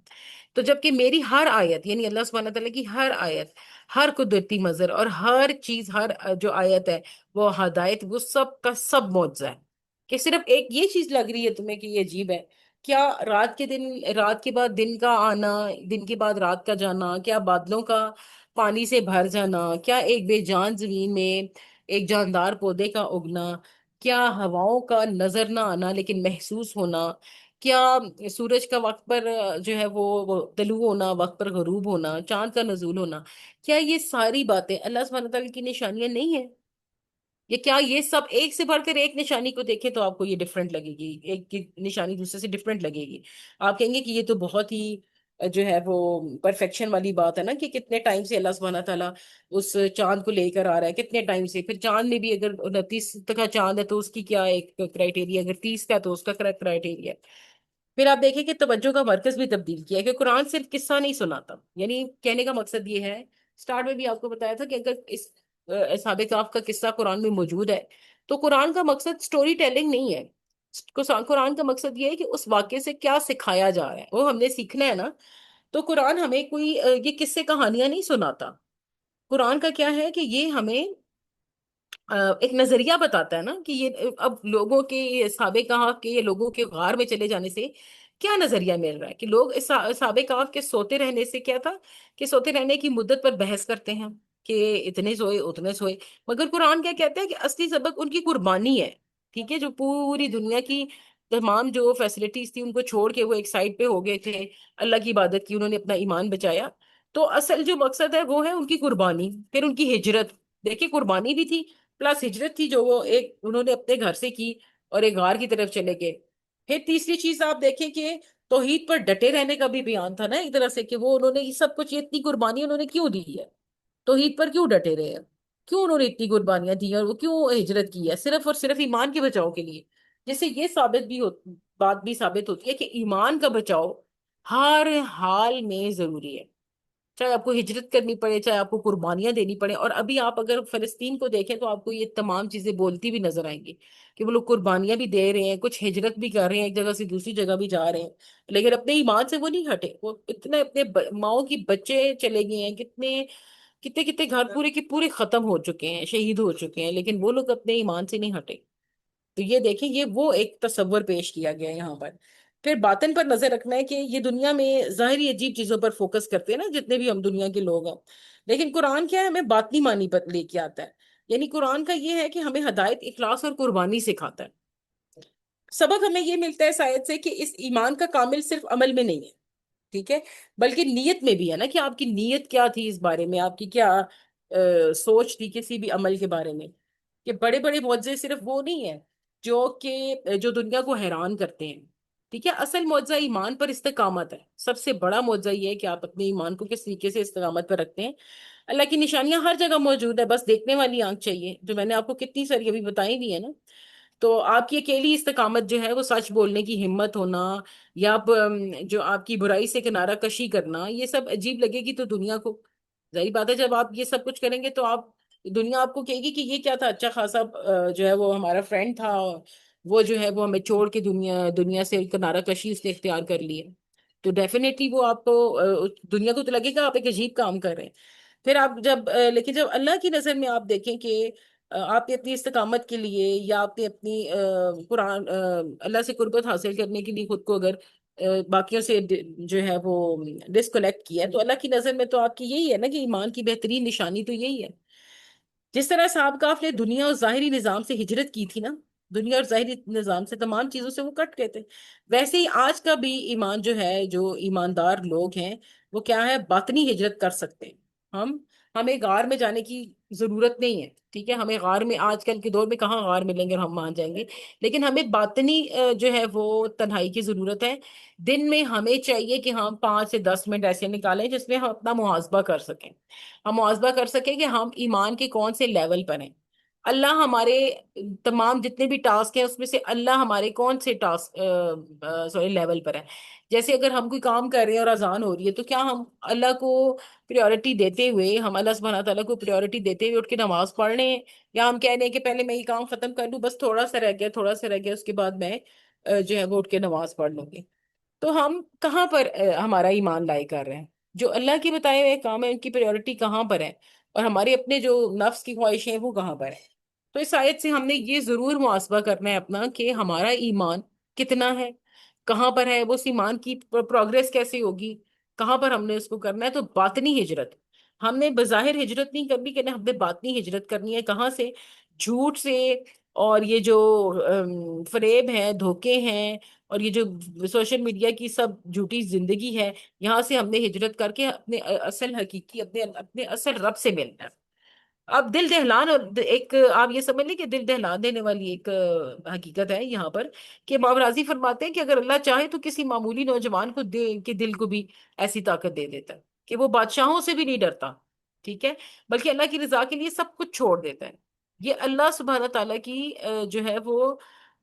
تو جبکہ میری ہر آیت، یعنی اللہ سبحانہ تعالیٰ کی ہر آیت، ہر قدرتی منظر اور ہر چیز، ہر جو آیت ہے وہ ہدایت، وہ سب کا سب معجزہ ہے، کہ صرف ایک یہ چیز لگ رہی ہے تمہیں کہ یہ عجیب ہے؟ کیا رات کے بعد دن کا آنا، دن کے بعد رات کا جانا، کیا بادلوں کا پانی سے بھر جانا، کیا ایک بے جان زمین میں ایک جاندار پودے کا اگنا، کیا ہواؤں کا نظر نہ آنا لیکن محسوس ہونا، کیا سورج کا وقت پر جو ہے وہ طلوع ہونا، وقت پر غروب ہونا، چاند کا نزول ہونا، کیا یہ ساری باتیں اللہ سبحانہ تعالیٰ کی نشانیاں نہیں ہیں؟ یہ کیا یہ سب ایک سے بڑھ کر ایک نشانی کو دیکھیں تو آپ کو یہ ڈفرنٹ لگے گی، ایک کی نشانی دوسرے سے ڈفرنٹ لگے گی، آپ کہیں گے کہ یہ تو بہت ہی جو ہے وہ پرفیکشن والی بات ہے نا، کہ کتنے ٹائم سے اللہ سبحانہ تعالیٰ اس چاند کو لے کر آ رہا ہے، کتنے ٹائم سے، پھر چاند میں بھی اگر 29 کا چاند ہے تو اس کی کیا ایک کرائٹیریا، اگر 30 کا تو اس کا کرائٹیریا۔ پھر آپ دیکھیں کہ توجہ کا مرکز بھی تبدیل کیا ہے، کہ قرآن صرف قصہ نہیں سناتا، یعنی کہنے کا مقصد یہ ہے، سٹارٹ میں بھی آپ کو بتایا تھا کہ اگر اس اصحاب کہف کا قصہ قرآن میں موجود ہے تو قرآن کا مقصد سٹوری ٹیلنگ نہیں ہے، قرآن کا مقصد یہ ہے کہ اس واقعے سے کیا سکھایا جا رہا ہے وہ ہم نے سیکھنا ہے نا۔ تو قرآن ہمیں کوئی یہ قصے کہانیاں نہیں سناتا، قرآن کا کیا ہے کہ یہ ہمیں ایک نظریہ بتاتا ہے نا، کہ یہ اب لوگوں کے سابق کہاف کے، یہ لوگوں کے غار میں چلے جانے سے کیا نظریہ مل رہا ہے، کہ لوگ اس سابق کہاف کے سوتے رہنے سے کیا تھا، کہ سوتے رہنے کی مدت پر بحث کرتے ہیں کہ اتنے سوئے اتنے سوئے، مگر قرآن کیا کہتا ہے کہ اصلی سبق ان کی قربانی ہے، ٹھیک ہے، جو پوری دنیا کی تمام جو فیسلٹیز تھی ان کو چھوڑ کے وہ ایک سائڈ پہ ہو گئے تھے، اللہ کی عبادت کی، انہوں نے اپنا ایمان بچایا، تو اصل جو مقصد ہے وہ ہے ان کی قربانی، پھر ان کی ہجرت، دیکھیں قربانی بھی تھی پلس ہجرت تھی جو وہ ایک انہوں نے اپنے گھر سے کی اور ایک غار کی طرف چلے گئے. پھر تیسری چیز آپ دیکھیں کہ توحید پر ڈٹے رہنے کا بھی بیان تھا نا ایک طرح سے، کہ وہ انہوں نے یہ سب کچھ، یہ اتنی قربانی انہوں نے کیوں دی ہے، توحید پر کیوں ڈٹے رہے ہیں، کیوں انہوں نے اتنی قربانیاں دی ہیں، اور وہ کیوں ہجرت کی ہے، صرف اور صرف ایمان کے بچاؤ کے لیے. جس سے یہ ثابت بھی بات بھی ثابت ہوتی ہے کہ ایمان کا بچاؤ ہر حال میں ضروری ہے، چاہے آپ کو ہجرت کرنی پڑے، چاہے آپ کو قربانیاں دینی پڑے. اور ابھی آپ اگر فلسطین کو دیکھیں تو آپ کو یہ تمام چیزیں بولتی بھی نظر آئیں گی کہ وہ لوگ قربانیاں بھی دے رہے ہیں، کچھ ہجرت بھی کر رہے ہیں، ایک جگہ سے دوسری جگہ بھی جا رہے ہیں، لیکن اپنے ایمان سے وہ نہیں ہٹے. وہ اتنے اپنے ماؤں کی بچے چلے گئے ہیں، کتنے کتنے کتنے گھر پورے کے پورے ختم ہو چکے ہیں، شہید ہو چکے ہیں، لیکن وہ لوگ اپنے ایمان سے نہیں ہٹے. تو یہ دیکھیں، یہ وہ ایک تصور پیش کیا گیا ہے یہاں پر. پھر باطن پر نظر رکھنا ہے کہ یہ دنیا میں ظاہری عجیب چیزوں پر فوکس کرتے ہیں نا جتنے بھی ہم دنیا کے لوگ ہیں، لیکن قرآن کیا ہے، ہمیں باطنی معنی پر لے کے آتا ہے. یعنی قرآن کا یہ ہے کہ ہمیں ہدایت، اخلاص اور قربانی سکھاتا ہے. سبق ہمیں یہ ملتا ہے اس آیت سے کہ اس ایمان کا کامل صرف عمل میں نہیں ہے، ٹھیک ہے، بلکہ نیت میں بھی ہے نا، کہ آپ کی نیت کیا تھی اس بارے میں، آپ کی کیا سوچ تھی کسی بھی عمل کے بارے میں. کہ بڑے بڑے معجزے صرف وہ نہیں ہیں جو دنیا کو حیران کرتے ہیں، ٹھیک ہے. اصل معجزہ ایمان پر استقامت ہے. سب سے بڑا معجزہ یہ ہے کہ آپ اپنے ایمان کو کس طریقے سے استقامت پر رکھتے ہیں. اللہ کی نشانیاں ہر جگہ موجود ہے، بس دیکھنے والی آنکھ چاہیے، جو میں نے آپ کو کتنی ساری ابھی بتائی بھی ہے نا. تو آپ کی اکیلی استقامت جو ہے وہ سچ بولنے کی ہمت ہونا، یا جو آپ کی برائی سے کنارہ کشی کرنا، یہ سب عجیب لگے گی تو دنیا کو. ظاہری بات ہے جب آپ یہ سب کچھ کریں گے تو دنیا آپ کو کہے گی کہ یہ کیا تھا، اچھا خاصا جو ہے وہ ہمارا فرینڈ تھا، وہ جو ہے وہ ہمیں چھوڑ کے دنیا دنیا سے کنارہ کشی اس نے اختیار کر لی ہے. تو ڈیفینیٹلی وہ آپ کو دنیا کو تو لگے گا آپ ایک عجیب کام کر رہے ہیں. پھر آپ لیکن جب اللہ کی نظر میں آپ دیکھیں کہ آپ نے اپنی استقامت کے لیے، یا آپ نے اپنی قرآن اللہ سے قربت حاصل کرنے کے لیے خود کو اگر باقیوں سے جو ہے وہ ڈسکنیکٹ کیا ہے، تو اللہ کی نظر میں تو آپ کی یہی ہے نا کہ ایمان کی بہترین نشانی تو یہی ہے. جس طرح صحابہ نے دنیا اور ظاہری نظام سے ہجرت کی تھی نا، دنیا اور ظاہری نظام سے، تمام چیزوں سے وہ کٹ گئے تھے، ویسے ہی آج کا بھی ایمان جو ہے، جو ایماندار لوگ ہیں، وہ کیا ہے، باطنی ہجرت کر سکتے ہیں. ہمیں غار میں جانے کی ضرورت نہیں ہے، ٹھیک ہے، ہمیں غار میں آج کل کے دور میں کہاں غار ملیں گے اور ہم وہاں جائیں گے، لیکن ہمیں باطنی جو ہے وہ تنہائی کی ضرورت ہے. دن میں ہمیں چاہیے کہ ہم 5 سے 10 منٹ ایسے نکالیں جس میں ہم اپنا محاسبہ کر سکیں، ہم محاسبہ کر سکیں کہ ہم ایمان کے کون سے لیول پر ہیں. اللہ ہمارے تمام جتنے بھی ٹاسک ہیں اس میں سے اللہ ہمارے کون سے ٹاسک سوری لیول پر ہے. جیسے اگر ہم کوئی کام کر رہے ہیں اور اذان ہو رہی ہے، تو کیا ہم اللہ کو پریورٹی دیتے ہوئے، ہم اللہ سبحانہ تعالیٰ کو پریورٹی دیتے ہوئے اٹھ کے نماز پڑھ رہے ہیں، یا ہم کہہ رہے ہیں کہ پہلے میں یہ کام ختم کر لوں، بس تھوڑا سا رہ گیا، تھوڑا سا رہ گیا، اس کے بعد میں جو ہے وہ اٹھ کے نماز پڑھ لوں گی. تو ہم کہاں پر ہمارا ایمان لائے کر رہے ہیں، جو اللہ کے بتائے ہوئے کام ہے ان کی پریورٹی کہاں پر ہے، اور ہمارے اپنے جو نفس کی خواہشیں ہیں وہ کہاں پر ہیں. تو اس آیت سے ہم نے یہ ضرور محاسبہ کرنا ہے اپنا کہ ہمارا ایمان کتنا ہے، کہاں پر ہے، وہ اس ایمان کی پروگریس کیسے ہوگی، کہاں پر ہم نے اس کو کرنا ہے. تو باطنی ہجرت، ہم نے بظاہر ہجرت نہیں کرنی، کہ ہم نے باطنی ہجرت کرنی ہے. کہاں سے؟ جھوٹ سے، اور یہ جو فریب ہیں، دھوکے ہیں، اور یہ جو سوشل میڈیا کی سب جھوٹی زندگی ہے، یہاں سے ہم نے ہجرت کر کے اپنے اصل حقیقی، اپنے اصل رب سے ملنا ہے. اب دل دہلان، اور ایک آپ یہ سمجھ لیں کہ دل دہلان دینے والی ایک حقیقت ہے یہاں پر، کہ امام راضی فرماتے ہیں کہ اگر اللہ چاہے تو کسی معمولی نوجوان کو کے دل کو بھی ایسی طاقت دے دیتا ہے کہ وہ بادشاہوں سے بھی نہیں ڈرتا، ٹھیک ہے، بلکہ اللہ کی رضا کے لیے سب کچھ چھوڑ دیتا ہے. یہ اللہ سبحانہ تعالیٰ کی جو ہے وہ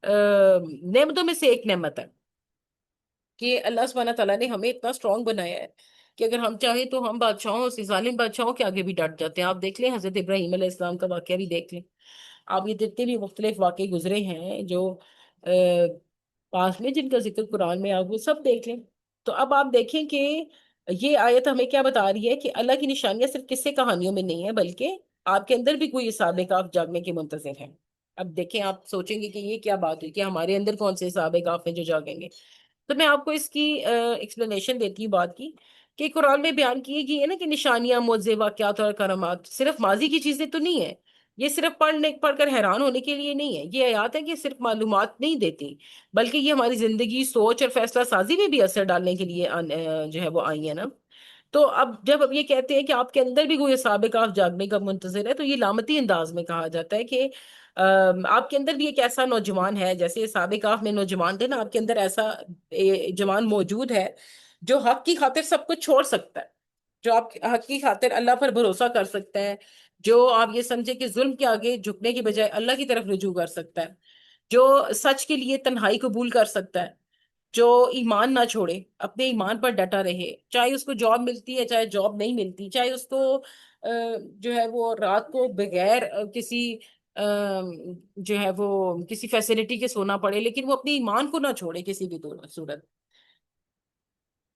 نعمتوں میں سے ایک نعمت ہے، کہ اللہ سبحانہ تعالیٰ نے ہمیں اتنا اسٹرانگ بنایا ہے کہ اگر ہم چاہیں تو ہم بادشاہوں سے، ظالم بادشاہوں کے آگے بھی ڈٹ جاتے ہیں. آپ دیکھ لیں حضرت ابراہیم علیہ السلام کا واقعہ بھی دیکھ لیں، آپ یہ جتنے بھی مختلف واقعے گزرے ہیں جو پاس میں، جن کا ذکر قرآن میں، آپ وہ سب دیکھ لیں. تو اب آپ دیکھیں کہ یہ آیت ہمیں کیا بتا رہی ہے کہ اللہ کی نشانیاں صرف قصے کہانیوں میں نہیں ہیں، بلکہ آپ کے اندر بھی کوئی صحابہ کہف جاگنے کے منتظر ہیں. اب دیکھیں، آپ سوچیں گے کہ یہ کیا بات ہوئی، کہ ہمارے اندر کون سے صحابہ کہف ہیں جو جاگیں گے. تو میں آپ کو اس کی ایکسپلینیشن دیتی ہوں بات کی، کہ قرآن میں بیان کی گئی ہے نا کہ نشانیاں، معجزے، واقعات اور کرامات صرف ماضی کی چیزیں تو نہیں ہے. یہ صرف پڑھ کر حیران ہونے کے لیے نہیں ہے. یہ آیات ہے کہ صرف معلومات نہیں دیتی، بلکہ یہ ہماری زندگی، سوچ اور فیصلہ سازی میں بھی اثر ڈالنے کے لیے جو ہے وہ آئی ہے نا. تو اب یہ کہتے ہیں کہ آپ کے اندر بھی کوئی حساب کاف جاگنے کا منتظر ہے، تو یہ لامتی انداز میں کہا جاتا ہے کہ آپ کے اندر بھی ایک ایسا نوجوان ہے، جیسے حساب کاف میں نوجوان تھے نا، آپ کے اندر ایسا جوان موجود ہے جو حق کی خاطر سب کچھ چھوڑ سکتا ہے، جو آپ حق کی خاطر اللہ پر بھروسہ کر سکتا ہے، جو آپ یہ سمجھے کہ ظلم کے آگے جھکنے کی بجائے اللہ کی طرف رجوع کر سکتا ہے، جو سچ کے لیے تنہائی قبول کر سکتا ہے، جو ایمان نہ چھوڑے، اپنے ایمان پر ڈٹا رہے، چاہے اس کو جاب ملتی ہے چاہے جاب نہیں ملتی، چاہے اس کو جو ہے وہ رات کو بغیر کسی جو ہے وہ کسی فیسلٹی کے سونا پڑے، لیکن وہ اپنے ایمان کو نہ چھوڑے کسی بھی صورت۔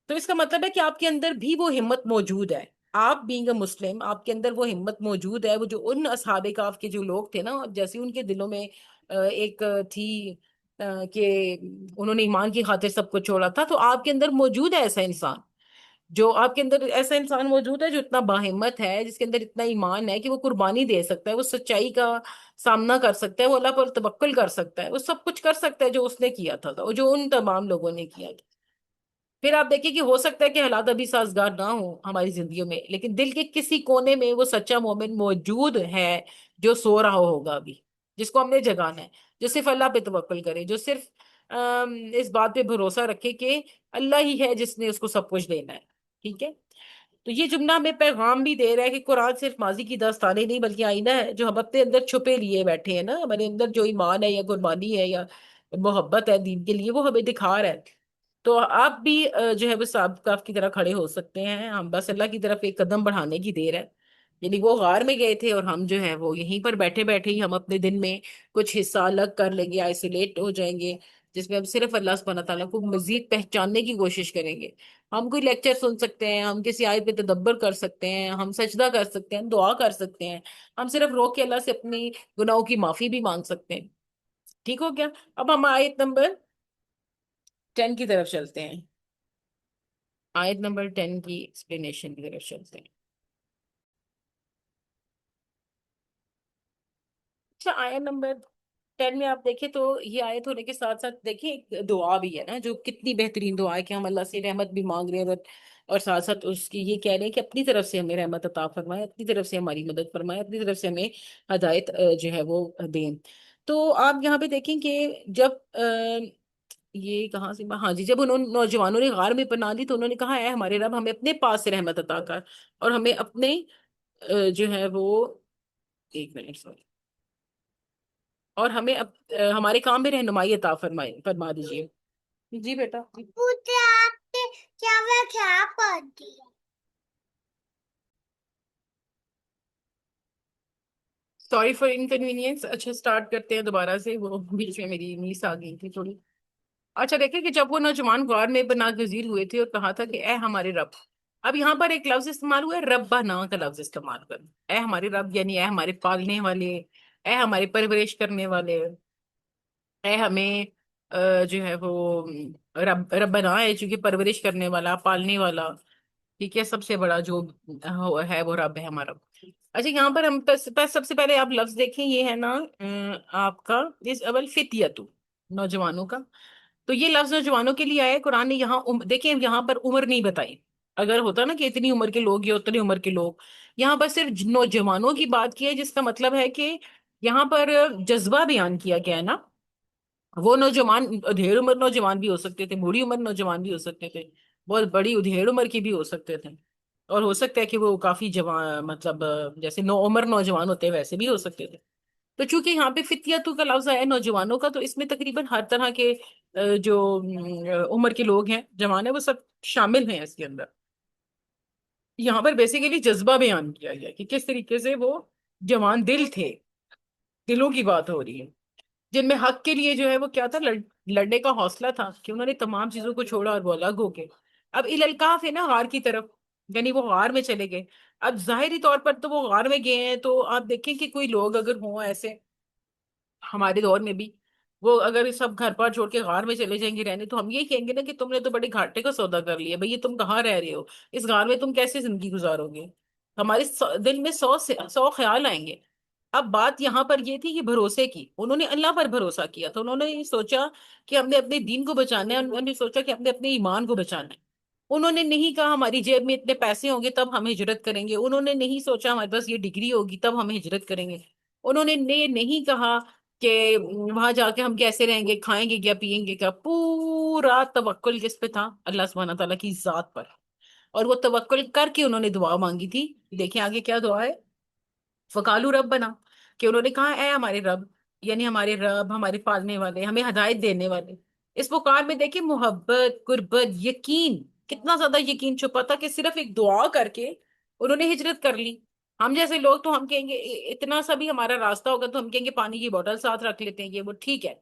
تو اس کا مطلب ہے کہ آپ کے اندر بھی وہ ہمت موجود ہے، آپ بینگ اے مسلم آپ کے اندر وہ ہمت موجود ہے، وہ جو ان اصحاب کہف کے جو لوگ تھے نا، جیسے ان کے دلوں میں ایک تھی کہ انہوں نے ایمان کی خاطر سب کچھ چھوڑا تھا، تو آپ کے اندر موجود ہے ایسا انسان، جو آپ کے اندر ایسا انسان موجود ہے جو اتنا باہمت ہے، جس کے اندر اتنا ایمان ہے کہ وہ قربانی دے سکتا ہے، وہ سچائی کا سامنا کر سکتا ہے، وہ اللہ پر توکل کر سکتا ہے، وہ سب کچھ کر سکتا ہے جو اس نے کیا تھا اور جو ان تمام لوگوں نے کیا تھا۔ پھر آپ دیکھیں کہ ہو سکتا ہے کہ حالات ابھی سازگار نہ ہوں ہماری زندگیوں میں، لیکن دل کے کسی کونے میں وہ سچا مومن موجود ہے جو سو رہا ہوگا ابھی، جس کو ہم نے جگانا ہے، جو صرف اللہ پہ توکل کرے، جو صرف اس بات پہ بھروسہ رکھے کہ اللہ ہی ہے جس نے اس کو سب کچھ دینا ہے۔ ٹھیک ہے؟ تو یہ جملہ ہمیں پیغام بھی دے رہا ہے کہ قرآن صرف ماضی کی داستانیں نہیں بلکہ آئینہ ہے جو ہم اپنے اندر چھپے لیے بیٹھے ہیں نا، ہمارے اندر جو ایمان ہے یا قربانی ہے یا محبت ہے دین کے لیے، وہ ہمیں دکھا رہا ہے۔ تو آپ بھی جو ہے وہ کاف کی طرح کھڑے ہو سکتے ہیں، ہم بس اللہ کی طرف ایک قدم بڑھانے کی دیر ہے۔ یعنی وہ غار میں گئے تھے اور ہم جو ہے وہ یہیں پر بیٹھے بیٹھے ہی ہم اپنے دن میں کچھ حصہ الگ کر لیں گے، آئسولیٹ ہو جائیں گے، جس میں ہم صرف اللہ سبحانہ تعالیٰ کو مزید پہچاننے کی کوشش کریں گے۔ ہم کوئی لیکچر سن سکتے ہیں، ہم کسی آیت پہ تدبر کر سکتے ہیں، ہم سجدہ کر سکتے ہیں، ہم دعا کر سکتے ہیں، ہم صرف رو کے اللہ سے اپنی گناہوں کی معافی بھی مانگ سکتے ہیں۔ ٹھیک ہو گیا؟ اب ہم آیت نمبر 10 کی طرف چلتے ہیں، آیت نمبر 10 کی ایکسپلینیشن کی طرف چلتے ہیں۔ اچھا، آیت نمبر 10 میں آپ دیکھیں تو یہ آیت ہونے کے ساتھ ساتھ دیکھیں ایک دعا بھی ہے نا، جو کتنی بہترین دعا ہے کہ ہم اللہ سے رحمت بھی مانگ رہے ہیں، اور ساتھ ساتھ اس کی یہ کہہ رہے ہیں کہ اپنی طرف سے ہمیں رحمت عطا فرمائے، اپنی طرف سے ہماری مدد فرمائے، اپنی طرف سے ہمیں ہدایت جو ہے وہ دیں۔ تو آپ یہاں پہ دیکھیں کہ جب یہ کہاں سے، ہاں جی، جب انہوں نوجوانوں نے غار میں پناہ لی تو انہوں نے کہا اے ہمارے رب ہمیں اپنے پاس سے رحمت عطا کر، اور ہمیں اپنے جو ہے وہ، ایک منٹ سوری، اور ہمیں ہمارے کام میں رہنمائی عطا فرما دیجیے۔ جی بیٹا جی۔ مجھے آپ سے کیا میں کیا پڑھتی ہوں؟ سوری فار انکنوینئنس، اچھا سٹارٹ کرتے ہیں دوبارہ سے، وہ بیچ میں میری میس آ گئی تھی تھوڑی۔ اچھا دیکھیں کہ جب وہ نوجوان غار میں پناہ گزیر ہوئے تھے اور کہا تھا کہ اے ہمارے رب، اب یہاں پر ایک لفظ استعمال ہوا ہے، ربنا کا لفظ استعمال کر، اے ہمارے رب یعنی اے ہمارے پالنے والے، اے ہمارے پرورش کرنے والے، اے ہمیں جو ہے وہ ربنا ہے چونکہ پرورش کرنے والا، پالنے والا، ٹھیک ہے، سب سے بڑا جو ہے وہ رب ہے ہمارا۔ اچھا یہاں پر ہم سب سے پہلے آپ لفظ دیکھیں، یہ ہے نا آپ کا اس اول فتیتو، نوجوانوں کا، تو یہ لفظ نوجوانوں کے لیے آیا ہے۔ قرآن نے یہاں دیکھیں یہاں پر عمر نہیں بتائی، اگر ہوتا نا کہ اتنی عمر کے لوگ یا اتنی عمر کے لوگ، یہاں پر صرف نوجوانوں کی بات کی ہے، جس کا مطلب ہے کہ یہاں پر جذبہ بیان کیا گیا ہے نا، وہ نوجوان ادھیڑ عمر نوجوان بھی ہو سکتے تھے، بوڑھی عمر نوجوان بھی ہو سکتے تھے، بہت بڑی ادھیڑ عمر کی بھی ہو سکتے تھے، اور ہو سکتا ہے کہ وہ کافی جوان، مطلب جیسے نو عمر نوجوان ہوتے ہیں ویسے بھی ہو سکتے تھے۔ تو چونکہ یہاں پہ فتیاتو کا لفظ ہے نوجوانوں کا، تو اس میں تقریباً ہر طرح کے جو عمر کے لوگ ہیں، جوان ہیں، وہ سب شامل ہیں اس کے اندر۔ یہاں پر بیسیکلی جذبہ بیان کیا گیا کہ کس طریقے سے وہ جوان دل تھے، دلوں کی بات ہو رہی ہے، جن میں حق کے لیے جو ہے وہ کیا تھا، لڑنے کا حوصلہ تھا، کہ انہوں نے تمام چیزوں کو چھوڑا اور وہ الگ ہو گئے۔ اب الالکاف ہے نا غار کی طرف، یعنی وہ غار میں چلے گئے۔ اب ظاہری طور پر تو وہ غار میں گئے ہیں، تو آپ دیکھیں کہ کوئی لوگ اگر ہوں ایسے ہمارے دور میں بھی، وہ اگر سب گھر پر چھوڑ کے غار میں چلے جائیں گے رہنے، تو ہم یہ کہیں گے نا کہ تم نے تو بڑے گھاٹے کا سودا کر لیا بھئی، یہ تم کہاں رہ رہے ہو، اس غار میں تم کیسے زندگی گزارو گے؟ ہمارے دل میں سو خیال آئیں گے۔ اب بات یہاں پر یہ تھی کہ بھروسے کی، انہوں نے اللہ پر بھروسہ کیا، تو انہوں نے یہ سوچا کہ ہم نے اپنے دین کو بچانا ہے، انہوں نے سوچا کہ ہم نے اپنے ایمان کو بچانا ہے، انہوں نے نہیں کہا ہماری جیب میں اتنے پیسے ہوں گے تب ہم ہجرت کریں گے، انہوں نے نہیں سوچا ہمارے پاس یہ ڈگری ہوگی تب ہم ہجرت کریں گے، انہوں نے نہیں کہا کہ وہاں جا کے ہم کیسے رہیں گے، کھائیں گے کیا، پیئیں گے کیا۔ پورا توکل کس پہ تھا؟ اللہ سبحانہ تعالیٰ کی ذات پر، اور وہ توکل کر کے انہوں نے دعا مانگی تھی۔ دیکھیں آگے کیا دعا ہے، فقالو رب بنا، کہ انہوں نے کہا اے ہمارے رب، یعنی ہمارے رب، ہمارے پالنے والے، ہمیں ہدایت دینے والے۔ اس پکار میں دیکھیں محبت، قربت، یقین، کتنا زیادہ یقین چھپا تھا کہ صرف ایک دعا کر کے انہوں نے ہجرت کر لی۔ ہم جیسے لوگ تو ہم کہیں گے اتنا سا بھی ہمارا راستہ ہوگا تو ہم کہیں گے پانی کی بوتل ساتھ رکھ لیتے ہیں، یہ وہ ٹھیک ہے،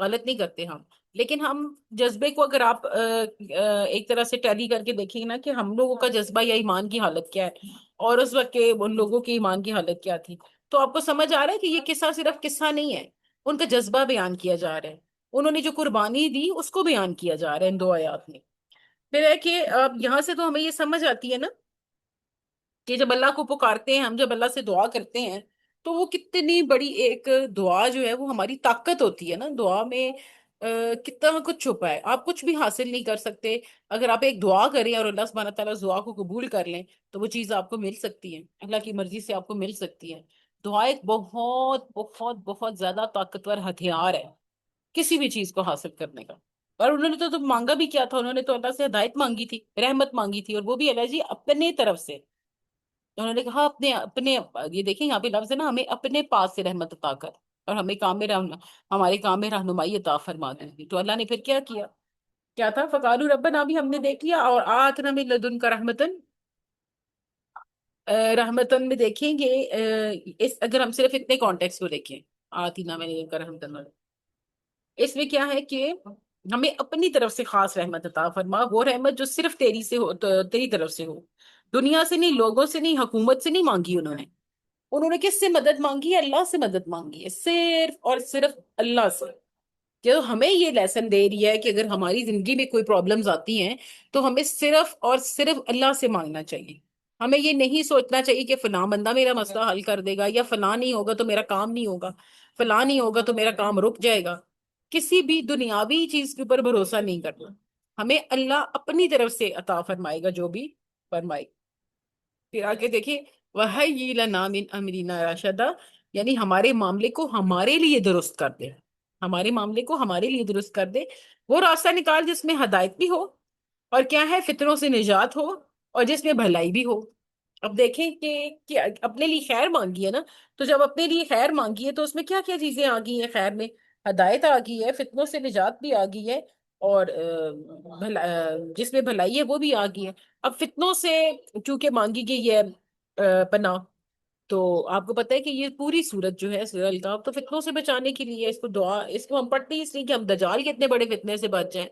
غلط نہیں کرتے ہم، لیکن ہم جذبے کو اگر آپ ایک طرح سے ٹیلی کر کے دیکھیں گے نا کہ ہم لوگوں کا جذبہ یا ایمان کی حالت کیا ہے اور اس وقت کے ان لوگوں کی ایمان کی حالت کیا تھی، تو آپ کو سمجھ آ رہا ہے کہ یہ قصہ صرف قصہ نہیں ہے، ان کا جذبہ بیان کیا جا رہا ہے، انہوں نے جو قربانی دی اس کو بیان کیا جا رہا ہے ان دو آیات میں۔ پھر ہے کہ اب یہاں سے تو ہمیں یہ سمجھ آتی ہے نا کہ جب اللہ کو پکارتے ہیں ہم، جب اللہ سے دعا کرتے ہیں تو وہ کتنی بڑی ایک دعا جو ہے وہ ہماری طاقت ہوتی ہے نا، دعا میں کتنا کچھ چھپا ہے، آپ کچھ بھی حاصل نہیں کر سکتے، اگر آپ ایک دعا کریں اور اللہ سبحانہ تعالیٰ اس دعا کو قبول کر لیں تو وہ چیز آپ کو مل سکتی ہے، اللہ کی مرضی سے آپ کو مل سکتی ہے۔ دعا ایک بہت بہت بہت زیادہ طاقتور ہتھیار ہے کسی بھی چیز کو حاصل کرنے کا۔ اور انہوں نے تو مانگا بھی کیا تھا، انہوں نے تو اللہ سے ہدایت مانگی تھی، رحمت مانگی تھی، اور وہ بھی اللہ جی اپنے طرف سے، انہوں نے کہا اپنے اپنے، یہ دیکھیں یہاں پہ لفظ ہے نا، ہمیں اپنے پاس سے رحمت عطا کر اور ہمیں کام میں ہمارے کام میں رہنمائی عطا فرما دیں، تو اللہ نے پھر کیا کیا، کیا تھا، فقالو ربنا بھی ہم نے دیکھ لیا، اور آتنا من لدن کا رحمتن، رحمتن میں دیکھیں گے اس اگر ہم صرف اتنے کانٹیکس کو دیکھیں، آتینا من لدن کا رحمتن، اس میں کیا ہے کہ ہمیں اپنی طرف سے خاص رحمت عطا فرما، وہ رحمت جو صرف تیری سے ہو، تیری طرف سے ہو، دنیا سے نہیں، لوگوں سے نہیں، حکومت سے نہیں مانگی انہوں نے کس سے مدد مانگی ہے؟ اللہ سے مدد مانگی ہے، صرف اور صرف اللہ سے۔ جو ہمیں یہ لیسن دے رہی ہے کہ اگر ہماری زندگی میں کوئی پرابلمز آتی ہیں تو ہمیں صرف اور صرف اللہ سے مانگنا چاہیے، ہمیں یہ نہیں سوچنا چاہیے کہ فلاں بندہ میرا مسئلہ حل کر دے گا، یا فلاں نہیں ہوگا تو میرا کام نہیں ہوگا، فلاں نہیں ہوگا تو میرا کام رک جائے گا، کسی بھی دنیاوی چیز کے اوپر بھروسہ نہیں کرنا، ہمیں اللہ اپنی طرف سے عطا فرمائے گا جو بھی فرمائے۔ پھر آگے دیکھیں وَهَيِّ لَنَا مِنْ أَمْرِنَا رَشَدًا، یعنی ہمارے معاملے کو ہمارے لیے درست کر دے، ہمارے معاملے کو ہمارے لیے درست کر دے، وہ راستہ نکال جس میں ہدایت بھی ہو، اور کیا ہے، فطروں سے نجات ہو، اور جس میں بھلائی بھی ہو۔ اب دیکھیں کہ اپنے لیے خیر مانگی ہے نا، تو جب اپنے لیے خیر مانگی ہے تو اس میں کیا کیا چیزیں آ گئی ہیں، خیر میں ہدایت آ گئی ہے، فتنوں سے نجات بھی آ گئی ہے، اور جس میں بھلائی ہے وہ بھی آ گئی ہے۔ اب فتنوں سے چونکہ مانگی گئی ہے پناہ، تو آپ کو پتہ ہے کہ یہ پوری صورت جو ہے سورہ الکاف تو فتنوں سے بچانے کے لیے، اس کو دعا، اس کو ہم پڑھتے ہیں اس لیے کہ ہم دجال کے اتنے بڑے فتنے سے بچ جائیں۔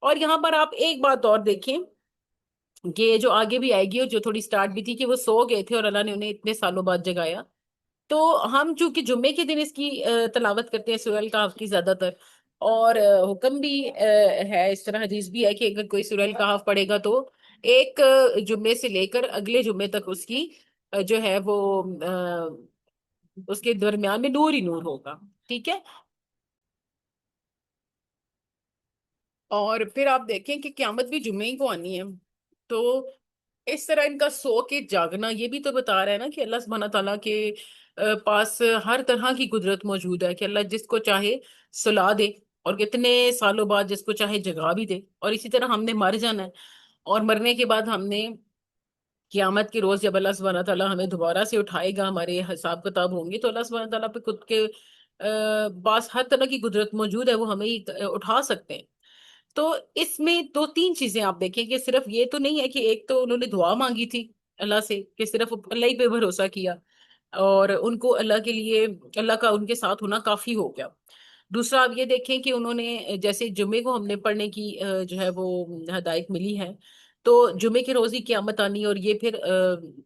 اور یہاں پر آپ ایک بات اور دیکھیں کہ جو آگے بھی آئے گی اور جو تھوڑی سٹارٹ بھی تھی، کہ وہ سو گئے تھے اور اللہ نے انہیں اتنے سالوں بعد جگایا، تو ہم چونکہ جمعے کے دن اس کی تلاوت کرتے ہیں سورہ الکہف کی زیادہ تر، اور حکم بھی ہے، اس طرح حدیث بھی ہے کہ اگر کوئی سورہ الکہف پڑھے گا تو ایک جمعے سے لے کر اگلے جمعے تک اس کی جو ہے وہ اس کے درمیان میں نور ہی نور ہوگا، ٹھیک ہے۔ اور پھر آپ دیکھیں کہ قیامت بھی جمعے ہی کو آنی ہے، تو اس طرح ان کا سو کے جاگنا یہ بھی تو بتا رہا ہے نا کہ اللہ سبحانہ تعالیٰ کے پاس ہر طرح کی قدرت موجود ہے، کہ اللہ جس کو چاہے سلا دے اور کتنے سالوں بعد جس کو چاہے جگا بھی دے، اور اسی طرح ہم نے مر جانا ہے، اور مرنے کے بعد ہم نے قیامت کے روز جب اللہ سبحانہ تعالیٰ ہمیں دوبارہ سے اٹھائے گا، ہمارے حساب کتاب ہوں گے، تو اللہ سبحانہ تعالیٰ پہ خود کے پاس ہر طرح کی قدرت موجود ہے، وہ ہمیں اٹھا سکتے ہیں۔ تو اس میں دو تین چیزیں آپ دیکھیں کہ صرف یہ تو نہیں ہے کہ ایک تو انہوں نے دعا مانگی تھی اللہ سے کہ صرف اللہ ہی پہ بھروسہ کیا، اور ان کو اللہ کے لیے، اللہ کا ان کے ساتھ ہونا کافی ہو گیا۔ دوسرا آپ یہ دیکھیں کہ انہوں نے جیسے جمعے کو ہم نے پڑھنے کی جو ہے وہ ہدایت ملی ہے، تو جمعے کے روز ہی قیامت آنی، اور یہ پھر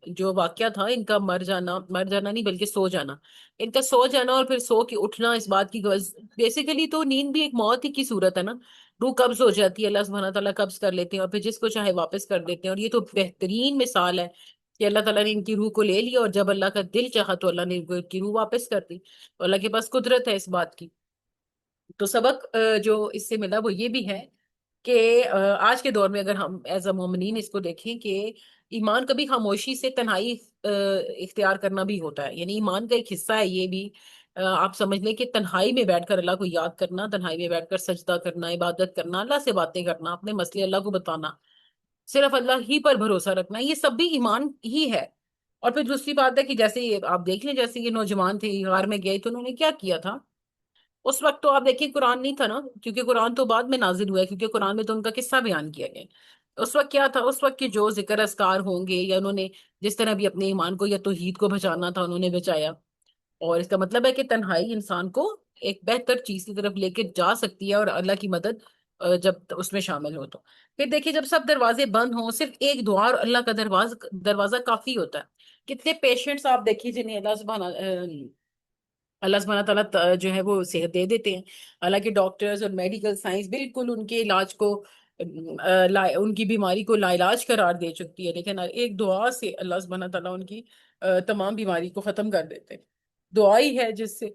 جو واقعہ تھا ان کا مر جانا نہیں بلکہ سو جانا، ان کا سو جانا اور پھر سو کے اٹھنا، اس بات کی بیسیکلی تو نیند بھی ایک موت ہی کی صورت ہے نا، روح قبض ہو جاتی ہے، اللہ سبحانہ تعالیٰ قبض کر لیتے ہیں اور پھر جس کو چاہے واپس کر دیتے ہیں، اور یہ تو بہترین مثال ہے کہ اللہ تعالیٰ نے ان کی روح کو لے لیا، اور جب اللہ کا دل چاہا تو اللہ نے ان کی روح واپس کر دی، تو اللہ کے پاس قدرت ہے اس بات کی۔ تو سبق جو اس سے ملا وہ یہ بھی ہے کہ آج کے دور میں اگر ہم ایز اے مومنین اس کو دیکھیں کہ ایمان کبھی خاموشی سے تنہائی اختیار کرنا بھی ہوتا ہے، یعنی ایمان کا ایک حصہ ہے یہ بھی۔ آپ سمجھ لیں کہ تنہائی میں بیٹھ کر اللہ کو یاد کرنا، تنہائی میں بیٹھ کر سجدہ کرنا، عبادت کرنا، اللہ سے باتیں کرنا، اپنے مسئلے اللہ کو بتانا، صرف اللہ ہی پر بھروسہ رکھنا، یہ سب بھی ایمان ہی ہے۔ اور پھر دوسری بات ہے کہ جیسے آپ دیکھ لیں، جیسے یہ نوجوان تھے غار میں گئے تو انہوں نے کیا کیا تھا؟ اس وقت تو آپ دیکھیں قرآن نہیں تھا نا، کیونکہ قرآن تو بعد میں نازل ہوا ہے، کیونکہ قرآن میں تو ان کا قصہ بیان کیا گیا ہے۔ اس وقت کیا تھا؟ اس وقت کے جو ذکر اذکار ہوں گے، یا انہوں نے جس طرح بھی اپنے ایمان کو یا توحید کو بچانا تھا انہوں نے بچایا۔ اور اس کا مطلب ہے کہ تنہائی انسان کو ایک بہتر چیز کی طرف لے کے جا سکتی ہے، اور اللہ کی مدد جب اس میں شامل ہو تو۔ پھر دیکھیے جب سب دروازے بند ہوں، صرف ایک دعا اور اللہ کا دروازہ کافی ہوتا ہے۔ کتنے پیشنٹس آپ دیکھیے جنہیں اللہ سبحانہ تعالیٰ جو ہے وہ صحت دے دیتے ہیں، حالانکہ ڈاکٹرز اور میڈیکل سائنس بالکل ان کے علاج کو ان کی بیماری کو لا علاج قرار دے چکی ہے، لیکن ایک دعا سے اللہ سبحانہ تعالیٰ ان کی تمام بیماری کو ختم کر دیتے ہیں۔ دعا ہی ہے جس سے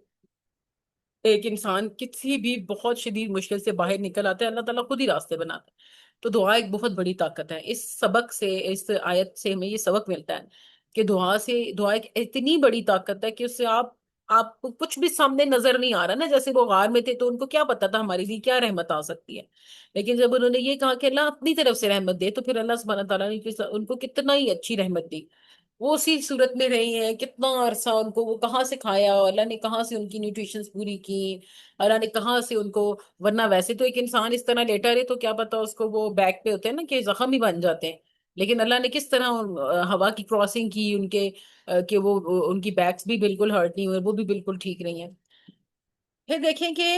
ایک انسان کسی بھی بہت شدید مشکل سے باہر نکل آتا ہے، اللہ تعالیٰ خود ہی راستے بناتا ہے۔ تو دعا ایک بہت بڑی طاقت ہے۔ اس سبق سے، اس آیت سے ہمیں یہ سبق ملتا ہے کہ دعا ایک اتنی بڑی طاقت ہے کہ اس سے آپ کو کچھ بھی سامنے نظر نہیں آ رہا نا، جیسے وہ غار میں تھے تو ان کو کیا پتا تھا ہمارے لیے کیا رحمت آ سکتی ہے، لیکن جب انہوں نے یہ کہا کہ اللہ اپنی طرف سے رحمت دے، تو پھر اللہ سبحانہ تعالیٰ نے ان کو کتنا ہی اچھی رحمت دی۔ وہ اسی صورت میں رہی ہیں کتنا عرصہ، ان کو وہ کہاں سے کھایا، اللہ نے کہاں سے ان کی نیوٹریشنز پوری کی، اللہ نے کہاں سے ان کو، ورنہ ویسے تو ایک انسان اس طرح لیٹا رہے تو کیا پتا اس کو وہ بیک پہ ہوتے ہیں نا کہ زخم ہی بن جاتے ہیں، لیکن اللہ نے کس طرح ہوا کی کراسنگ کی ان کے، کہ وہ ان کی بیکس بھی بالکل ہرٹ نہیں ہوئے، وہ بھی بالکل ٹھیک نہیں ہے۔ پھر دیکھیں کہ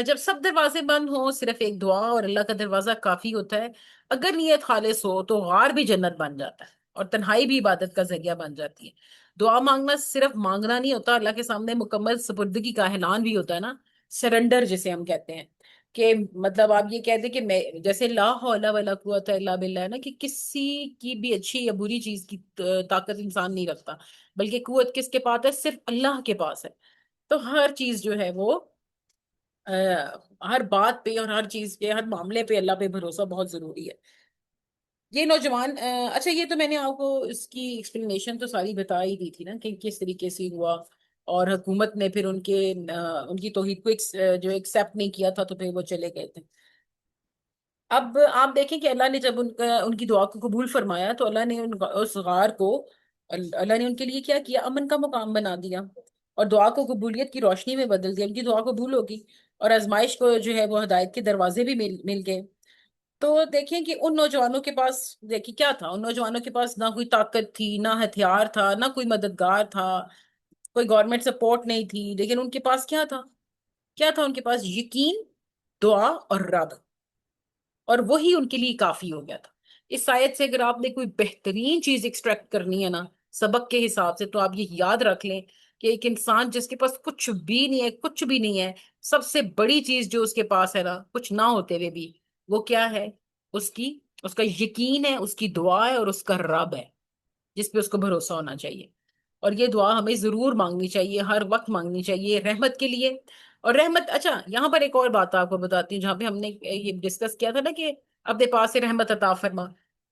جب سب دروازے بند ہوں، صرف ایک دعا اور اللہ کا دروازہ کافی ہوتا ہے۔ اگر نیت خالص ہو تو غار بھی جنت بن جاتا ہے، اور تنہائی بھی عبادت کا ذریعہ بن جاتی ہے۔ دعا مانگنا صرف مانگنا نہیں ہوتا، اللہ کے سامنے مکمل سپردگی کا اعلان بھی ہوتا ہے نا، سرنڈر جسے ہم کہتے ہیں، کہ مطلب آپ یہ کہہ دیں کہ میں جیسے لا حول ولا قوت الا باللہ ہے نا، کہ کسی کی بھی اچھی یا بری چیز کی طاقت انسان نہیں رکھتا، بلکہ قوت کس کے پاس ہے؟ صرف اللہ کے پاس ہے۔ تو ہر چیز جو ہے وہ ہر بات پہ اور ہر چیز پہ، ہر معاملے پہ اللہ پہ بھروسہ بہت ضروری ہے۔ یہ نوجوان اچھا، یہ تو میں نے آپ کو اس کی ایکسپلینیشن تو ساری بتا ہی دی تھی نا کہ کس طریقے سے ہوا، اور حکومت نے پھر ان کی توحید کو جو ایکسپٹ نہیں کیا تھا تو پھر وہ چلے گئے تھے۔ اب آپ دیکھیں کہ اللہ نے جب ان کی دعا کو قبول فرمایا تو اللہ نے اس غار کو، اللہ نے ان کے لیے کیا کیا؟ امن کا مقام بنا دیا، اور دعا کو قبولیت کی روشنی میں بدل دیا۔ ان کی دعا قبول ہوگی، اور آزمائش کو جو ہے وہ ہدایت کے دروازے بھی مل گئے۔ تو دیکھیں کہ ان نوجوانوں کے پاس، دیکھیں کیا تھا، ان نوجوانوں کے پاس نہ کوئی طاقت تھی، نہ ہتھیار تھا، نہ کوئی مددگار تھا، کوئی گورنمنٹ سپورٹ نہیں تھی، لیکن ان کے پاس کیا تھا؟ کیا تھا ان کے پاس؟ یقین، دعا اور رب، اور وہی ان کے لیے کافی ہو گیا تھا۔ اس آیت سے اگر آپ نے کوئی بہترین چیز ایکسٹریکٹ کرنی ہے نا سبق کے حساب سے، تو آپ یہ یاد رکھ لیں کہ ایک انسان جس کے پاس کچھ بھی نہیں ہے، کچھ بھی نہیں ہے، سب سے بڑی چیز جو اس کے پاس ہے نا، کچھ نہ ہوتے ہوئے بھی، وہ کیا ہے؟ اس کی اس کا یقین ہے، اس کی دعا ہے، اور اس کا رب ہے جس پہ اس کو بھروسہ ہونا چاہیے۔ اور یہ دعا ہمیں ضرور مانگنی چاہیے، ہر وقت مانگنی چاہیے رحمت کے لیے۔ اور رحمت، اچھا یہاں پر ایک اور بات آپ کو بتاتی ہوں، جہاں پہ ہم نے یہ ڈسکس کیا تھا نا کہ اپنے پاس سے رحمت عطا فرما،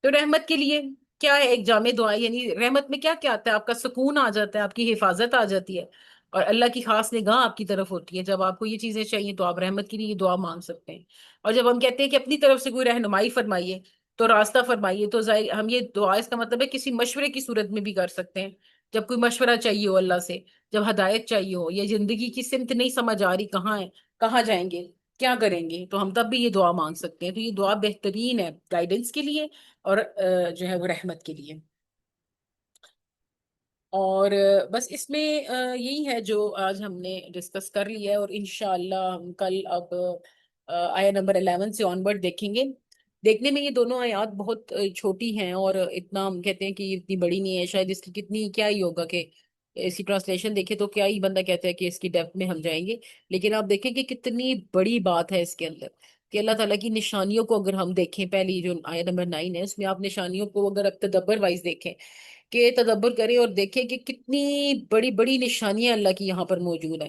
تو رحمت کے لیے کیا ہے؟ ایک جامع دعا، یعنی رحمت میں کیا کیا آتا ہے؟ آپ کا سکون آ جاتا ہے، آپ کی حفاظت آ جاتی ہے، اور اللہ کی خاص نگاہ آپ کی طرف ہوتی ہے۔ جب آپ کو یہ چیزیں چاہیے تو آپ رحمت کے لیے یہ دعا مانگ سکتے ہیں۔ اور جب ہم کہتے ہیں کہ اپنی طرف سے کوئی رہنمائی فرمائیے، تو راستہ فرمائیے، تو ظاہر ہم یہ دعا، اس کا مطلب ہے کسی مشورے کی صورت میں بھی کر سکتے ہیں۔ جب کوئی مشورہ چاہیے ہو اللہ سے، جب ہدایت چاہیے ہو، یا زندگی کی سمت نہیں سمجھ آ رہی کہاں ہے، کہاں جائیں گے، کیا کریں گے، تو ہم تب بھی یہ دعا مانگ سکتے ہیں۔ تو یہ دعا بہترین ہے گائیڈنس کے لیے، اور جو ہے وہ رحمت کے لیے۔ اور بس اس میں یہی ہے جو آج ہم نے ڈسکس کر لیا ہے، اور انشاءاللہ ہم کل اب آیا نمبر 11 سے آن ورڈ دیکھیں گے۔ دیکھنے میں یہ دونوں آیات بہت چھوٹی ہیں، اور اتنا ہم کہتے ہیں کہ یہ اتنی بڑی نہیں ہے، شاید اس کی کتنی کیا ہی ہوگا کہ اس کی ٹرانسلیشن دیکھے تو کیا ہی بندہ کہتا ہے کہ اس کی ڈیپتھ میں ہم جائیں گے، لیکن آپ دیکھیں کہ کتنی بڑی بات ہے اس کے اندر، کہ اللہ تعالیٰ کی نشانیوں کو اگر ہم دیکھیں، پہلی جو آیت نمبر 9 ہے اس میں آپ نشانیوں کو اگر اب تدبر وائز دیکھیں، کہ تدبر کریں اور دیکھیں کہ کتنی بڑی بڑی نشانیاں اللہ کی یہاں پر موجود ہیں۔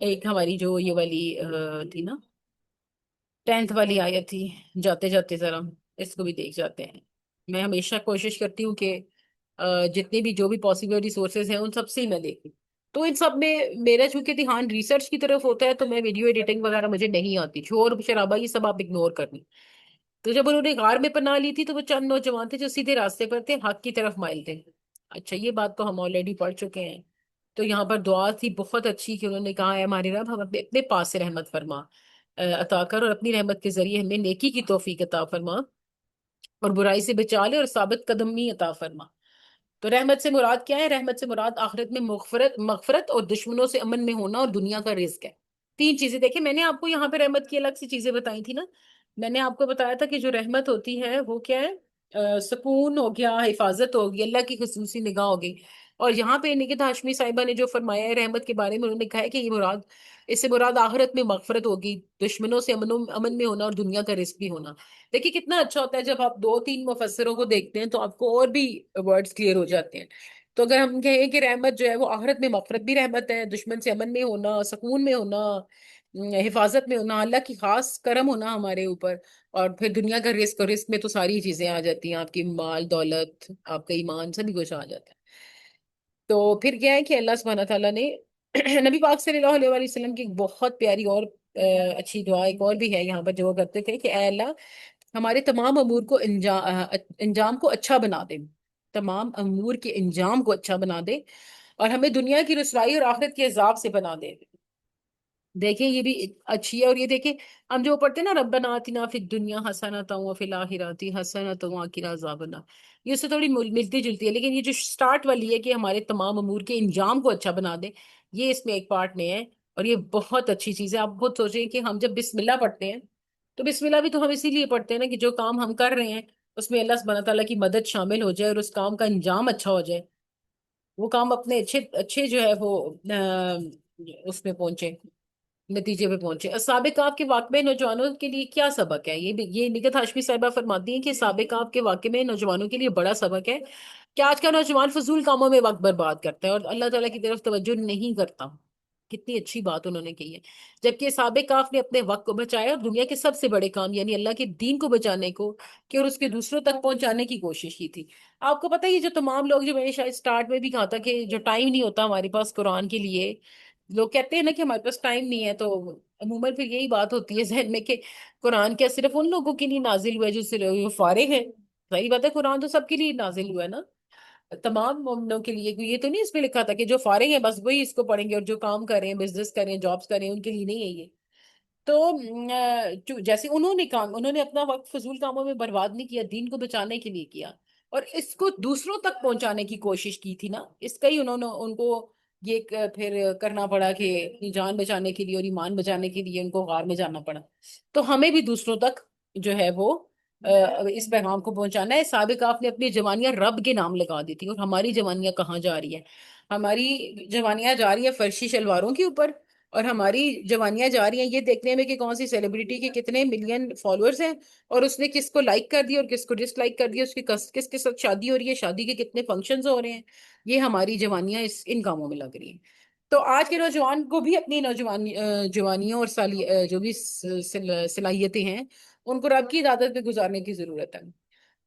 ایک ہماری جو یہ والی تھی نا، 10th والی آیت تھی، جاتے جاتے ذرا اس کو بھی دیکھ جاتے ہیں۔ میں ہمیشہ کوشش کرتی ہوں کہ جتنے بھی جو بھی پاسبل ریسورسز ہیں ان سب سے ہی میں دیکھوں۔ تو ان سب میں میرا چونکہ دھیان ریسرچ کی طرف ہوتا ہے، تو میں ویڈیو ایڈیٹنگ وغیرہ مجھے نہیں آتی، شور شرابہ یہ سب آپ اگنور کرنی۔ تو جب انہوں نے غار میں پناہ لی تھی تو وہ چند نوجوان تھے جو سیدھے راستے پر تھے، حق کی طرف مائل تھے۔ اچھا، یہ بات تو ہم آلریڈی پڑھ چکے ہیں۔ تو یہاں پر دعا تھی بہت اچھی کہ انہوں نے کہا، اے ہمارے رب، ہم اپنے پاس سے رحمت فرما عطا کر، اور اپنی رحمت کے ذریعے ہمیں نیکی کی توفیق عطا فرما، اور برائی سے بچا لے، اور ثابت قدمی عطا فرما۔ تو رحمت سے مراد کیا ہے؟ رحمت سے مراد آخرت میں مغفرت اور دشمنوں سے امن میں ہونا اور دنیا کا رزق ہے۔ تین چیزیں دیکھیں، میں نے آپ کو یہاں پہ رحمت کی الگ سی چیزیں بتائی تھی نا۔ میں نے آپ کو بتایا تھا کہ جو رحمت ہوتی ہے وہ کیا ہے؟ سکون ہو گیا، حفاظت ہوگی، اللہ کی خصوصی نگاہ ہوگی۔ اور یہاں پہ نکت ہاشمی صاحبہ نے جو فرمایا ہے رحمت کے بارے میں، انہوں نے کہا ہے کہ یہ مراد، اس سے مراد آخرت میں مغفرت ہوگی، دشمنوں سے امن میں ہونا، اور دنیا کا رزق بھی ہونا۔ دیکھیے کتنا اچھا ہوتا ہے جب آپ دو تین مفسروں کو دیکھتے ہیں تو آپ کو اور بھی ورڈز کلیئر ہو جاتے ہیں۔ تو اگر ہم کہیں کہ رحمت جو ہے وہ آخرت میں مغفرت بھی رحمت ہے، دشمن سے امن میں ہونا، سکون میں ہونا، حفاظت میں ہونا، اللہ کی خاص کرم ہونا ہمارے اوپر، اور پھر دنیا کا رزق، اور رزق میں تو ساری چیزیں آ جاتی ہیں، آپ کی مال دولت، آپ کا ایمان، سبھی کچھ آ جاتا ہے۔ تو پھر کیا ہے کہ اللہ سبحانہ تعالیٰ نے نبی پاک صلی اللہ علیہ وآلہ وسلم کی ایک بہت پیاری اور اچھی دعا ایک اور بھی ہے یہاں پر، جو وہ کرتے تھے کہ اے اللہ، ہمارے تمام امور کو انجام کو اچھا بنا دے، تمام امور کے انجام کو اچھا بنا دے، اور ہمیں دنیا کی رسوائی اور آخرت کے عذاب سے بنا دے۔ دیکھیں یہ بھی اچھی ہے، اور یہ دیکھیں ہم جو پڑھتے ہیں نا، ربنا آتنا فی الدنیا حسنۃ وفی الآخرۃ حسنۃ وقنا عذاب النار، یہ اس سے تھوڑی ملتی جلتی ہے، لیکن یہ جو سٹارٹ والی ہے کہ ہمارے تمام امور کے انجام کو اچھا بنا دے، یہ اس میں ایک پارٹ میں ہے، اور یہ بہت اچھی چیز ہے۔ آپ خود سوچیں کہ ہم جب بسم اللہ پڑھتے ہیں، تو بسم اللہ بھی تو ہم اسی لیے پڑھتے ہیں نا کہ جو کام ہم کر رہے ہیں اس میں اللہ سبحانہ تعالیٰ کی مدد شامل ہو جائے، اور اس کام کا انجام اچھا ہو جائے، وہ کام اپنے اچھے اچھے جو ہے وہ اس میں پہنچے، نتیجے پہ پہنچے۔ اصحاب کہف کے واقعے میں نوجوانوں کے لیے کیا سبق ہے؟ یہ نگہت ہاشمی صاحبہ فرماتی ہیں کہ اصحاب کہف کے واقعے میں نوجوانوں کے لیے بڑا سبق ہے کہ آج کا نوجوان فضول کاموں میں وقت برباد کرتا ہے اور اللہ تعالیٰ کی طرف توجہ نہیں کرتا۔ کتنی اچھی بات انہوں نے کی ہے۔ جبکہ اصحاب کہف نے اپنے وقت کو بچایا، اور دنیا کے سب سے بڑے کام یعنی اللہ کے دین کو بچانے کو کہ اور اس کے دوسروں تک پہنچانے کی کوشش کی تھی۔ آپ کو پتہ ہے یہ جو تمام لوگ، جو میں نے شاید سٹارٹ میں بھی کہا تھا کہ جو ٹائم نہیں ہوتا ہمارے پاس قرآن کے لیے، لوگ کہتے ہیں نا کہ ہمارے پاس ٹائم نہیں ہے، تو عموماً پھر یہی بات ہوتی ہے ذہن میں کہ قرآن کیا صرف ان لوگوں کے لیے نازل ہوا ہے جو صرف فارغ ہے؟ ظاہر بات ہے قرآن تو سب کے لیے نازل ہوا ہے نا، تمام مومنوں کے لیے۔ یہ تو نہیں اس میں لکھا تھا کہ جو فارغ ہیں بس وہی اس کو پڑھیں گے، اور جو کام کریں، بزنس کریں، جابس کریں، ان کے لیے نہیں ہے یہ۔ تو جیسے انہوں نے اپنا وقت فضول کاموں میں برباد نہیں کیا، دین کو بچانے کے لیے کیا، اور اس کو دوسروں تک پہنچانے کی کوشش کی تھی نا، اس کا ہی ان کو یہ پھر کرنا پڑا کہ اپنی جان بچانے کے لیے اور ایمان بچانے کے لیے ان کو غار میں جانا پڑا۔ تو ہمیں بھی دوسروں تک جو ہے وہ اس پیغام کو پہنچانا ہے۔ سابق آپ نے اپنی جوانیاں رب کے نام لگا دی تھی، اور ہماری جوانیاں کہاں جا رہی ہیں؟ ہماری جوانیاں جا رہی ہیں فرشی شلواروں کے اوپر، اور ہماری جوانیاں جا رہی ہیں یہ دیکھنے میں کہ کون سی سیلیبریٹی کے کتنے ملین فالوورز ہیں، اور اس نے کس کو لائک کر دیا اور کس کو ڈس لائک کر دیا، اس کی کس کے ساتھ شادی ہو رہی ہے، شادی کے کتنے فنکشنز ہو رہے ہیں۔ یہ ہماری جوانیاں ان کاموں میں لگ رہی ہیں۔ تو آج کے نوجوان کو بھی اپنی جوانیوں اور جو بھی صلاحیتیں ہیں ان کو رب کی عبادت میں گزارنے کی ضرورت ہے۔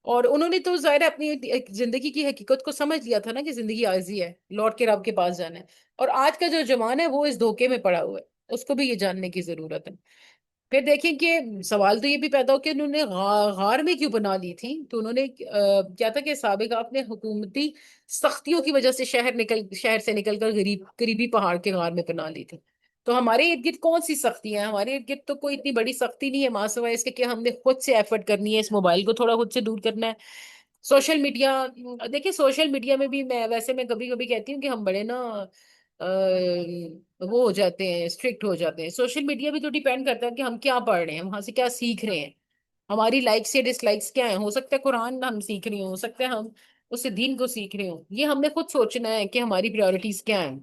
اور انہوں نے تو ظاہر ہے اپنی ایک زندگی کی حقیقت کو سمجھ لیا تھا نا کہ زندگی عارضی ہے، لوٹ کے رب کے پاس جانا ہے۔ اور آج کا جو جوان ہے وہ اس دھوکے میں پڑا ہوا ہے، اس کو بھی یہ جاننے کی ضرورت ہے۔ پھر دیکھیں کہ سوال تو یہ بھی پیدا ہو کہ انہوں نے غار میں کیوں بنا لی تھی؟ تو انہوں نے کیا تھا کہ سابق آپ نے حکومتی سختیوں کی وجہ سے شہر سے نکل کر قریبی پہاڑ کے غار میں بنا لی تھی۔ تو ہمارے ارد گرد کون سی سختی ہیں؟ ہمارے ارد گرد تو کوئی اتنی بڑی سختی نہیں ہے، ماں سوائے اس کے کہ ہم نے خود سے ایفرٹ کرنی ہے، اس موبائل کو تھوڑا خود سے دور کرنا ہے۔ سوشل میڈیا، دیکھیں سوشل میڈیا میں بھی میں کبھی کبھی کہتی ہوں کہ ہم بڑے نا وہ ہو جاتے ہیں، اسٹرکٹ ہو جاتے ہیں۔ سوشل میڈیا بھی تو ڈیپینڈ کرتا ہے کہ ہم کیا پڑھ رہے ہیں، ہم وہاں سے کیا سیکھ رہے ہیں، ہماری لائکس یا ڈس لائکس کیا ہیں۔ ہو سکتا ہے قرآن ہم سیکھ رہے ہوں، ہو سکتا ہے ہم اس سے دین کو سیکھ رہے ہوں، یہ ہم نے خود سوچنا ہے کہ ہماری پریورٹیز کیا ہیں۔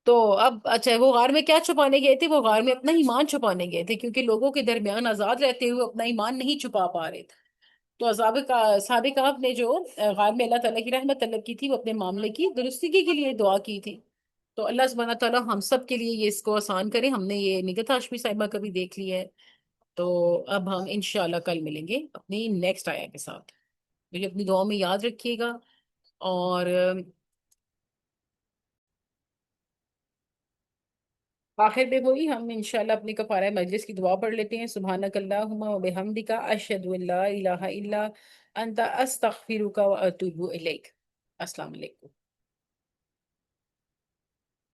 تو اب اچھا وہ غار میں کیا چھپانے گئے تھے؟ وہ غار میں اپنا ایمان چھپانے گئے تھے، کیونکہ لوگوں کے درمیان آزاد رہتے ہوئے اپنا ایمان نہیں چھپا پا رہے تھے۔ تو اصحاب کہف نے جو غار میں اللہ تعالیٰ کی رحمت طلب کی تھی، وہ اپنے معاملے کی درستگی کے لیے دعا کی تھی۔ تو اللہ سبحانہ تعالیٰ ہم سب کے لیے یہ اس کو آسان کرے. ہم نے یہ نگہت ہاشمی صاحبہ کا بھی دیکھ لیا ہے. تو اب ہم انشاءاللہ کل ملیں گے اپنی نیکسٹ آیا کے ساتھ. مجھے اپنی دعاؤں میں یاد رکھیے گا. اور آخر میں وہی ہم انشاءاللہ اپنی کفارہ مجلس کی دعا پڑھ لیتے ہیں. سبحانک اللہم و بحمدک اشہد ان لا الہ الا انت استغفرک و اتوب الیک. السلام علیکم.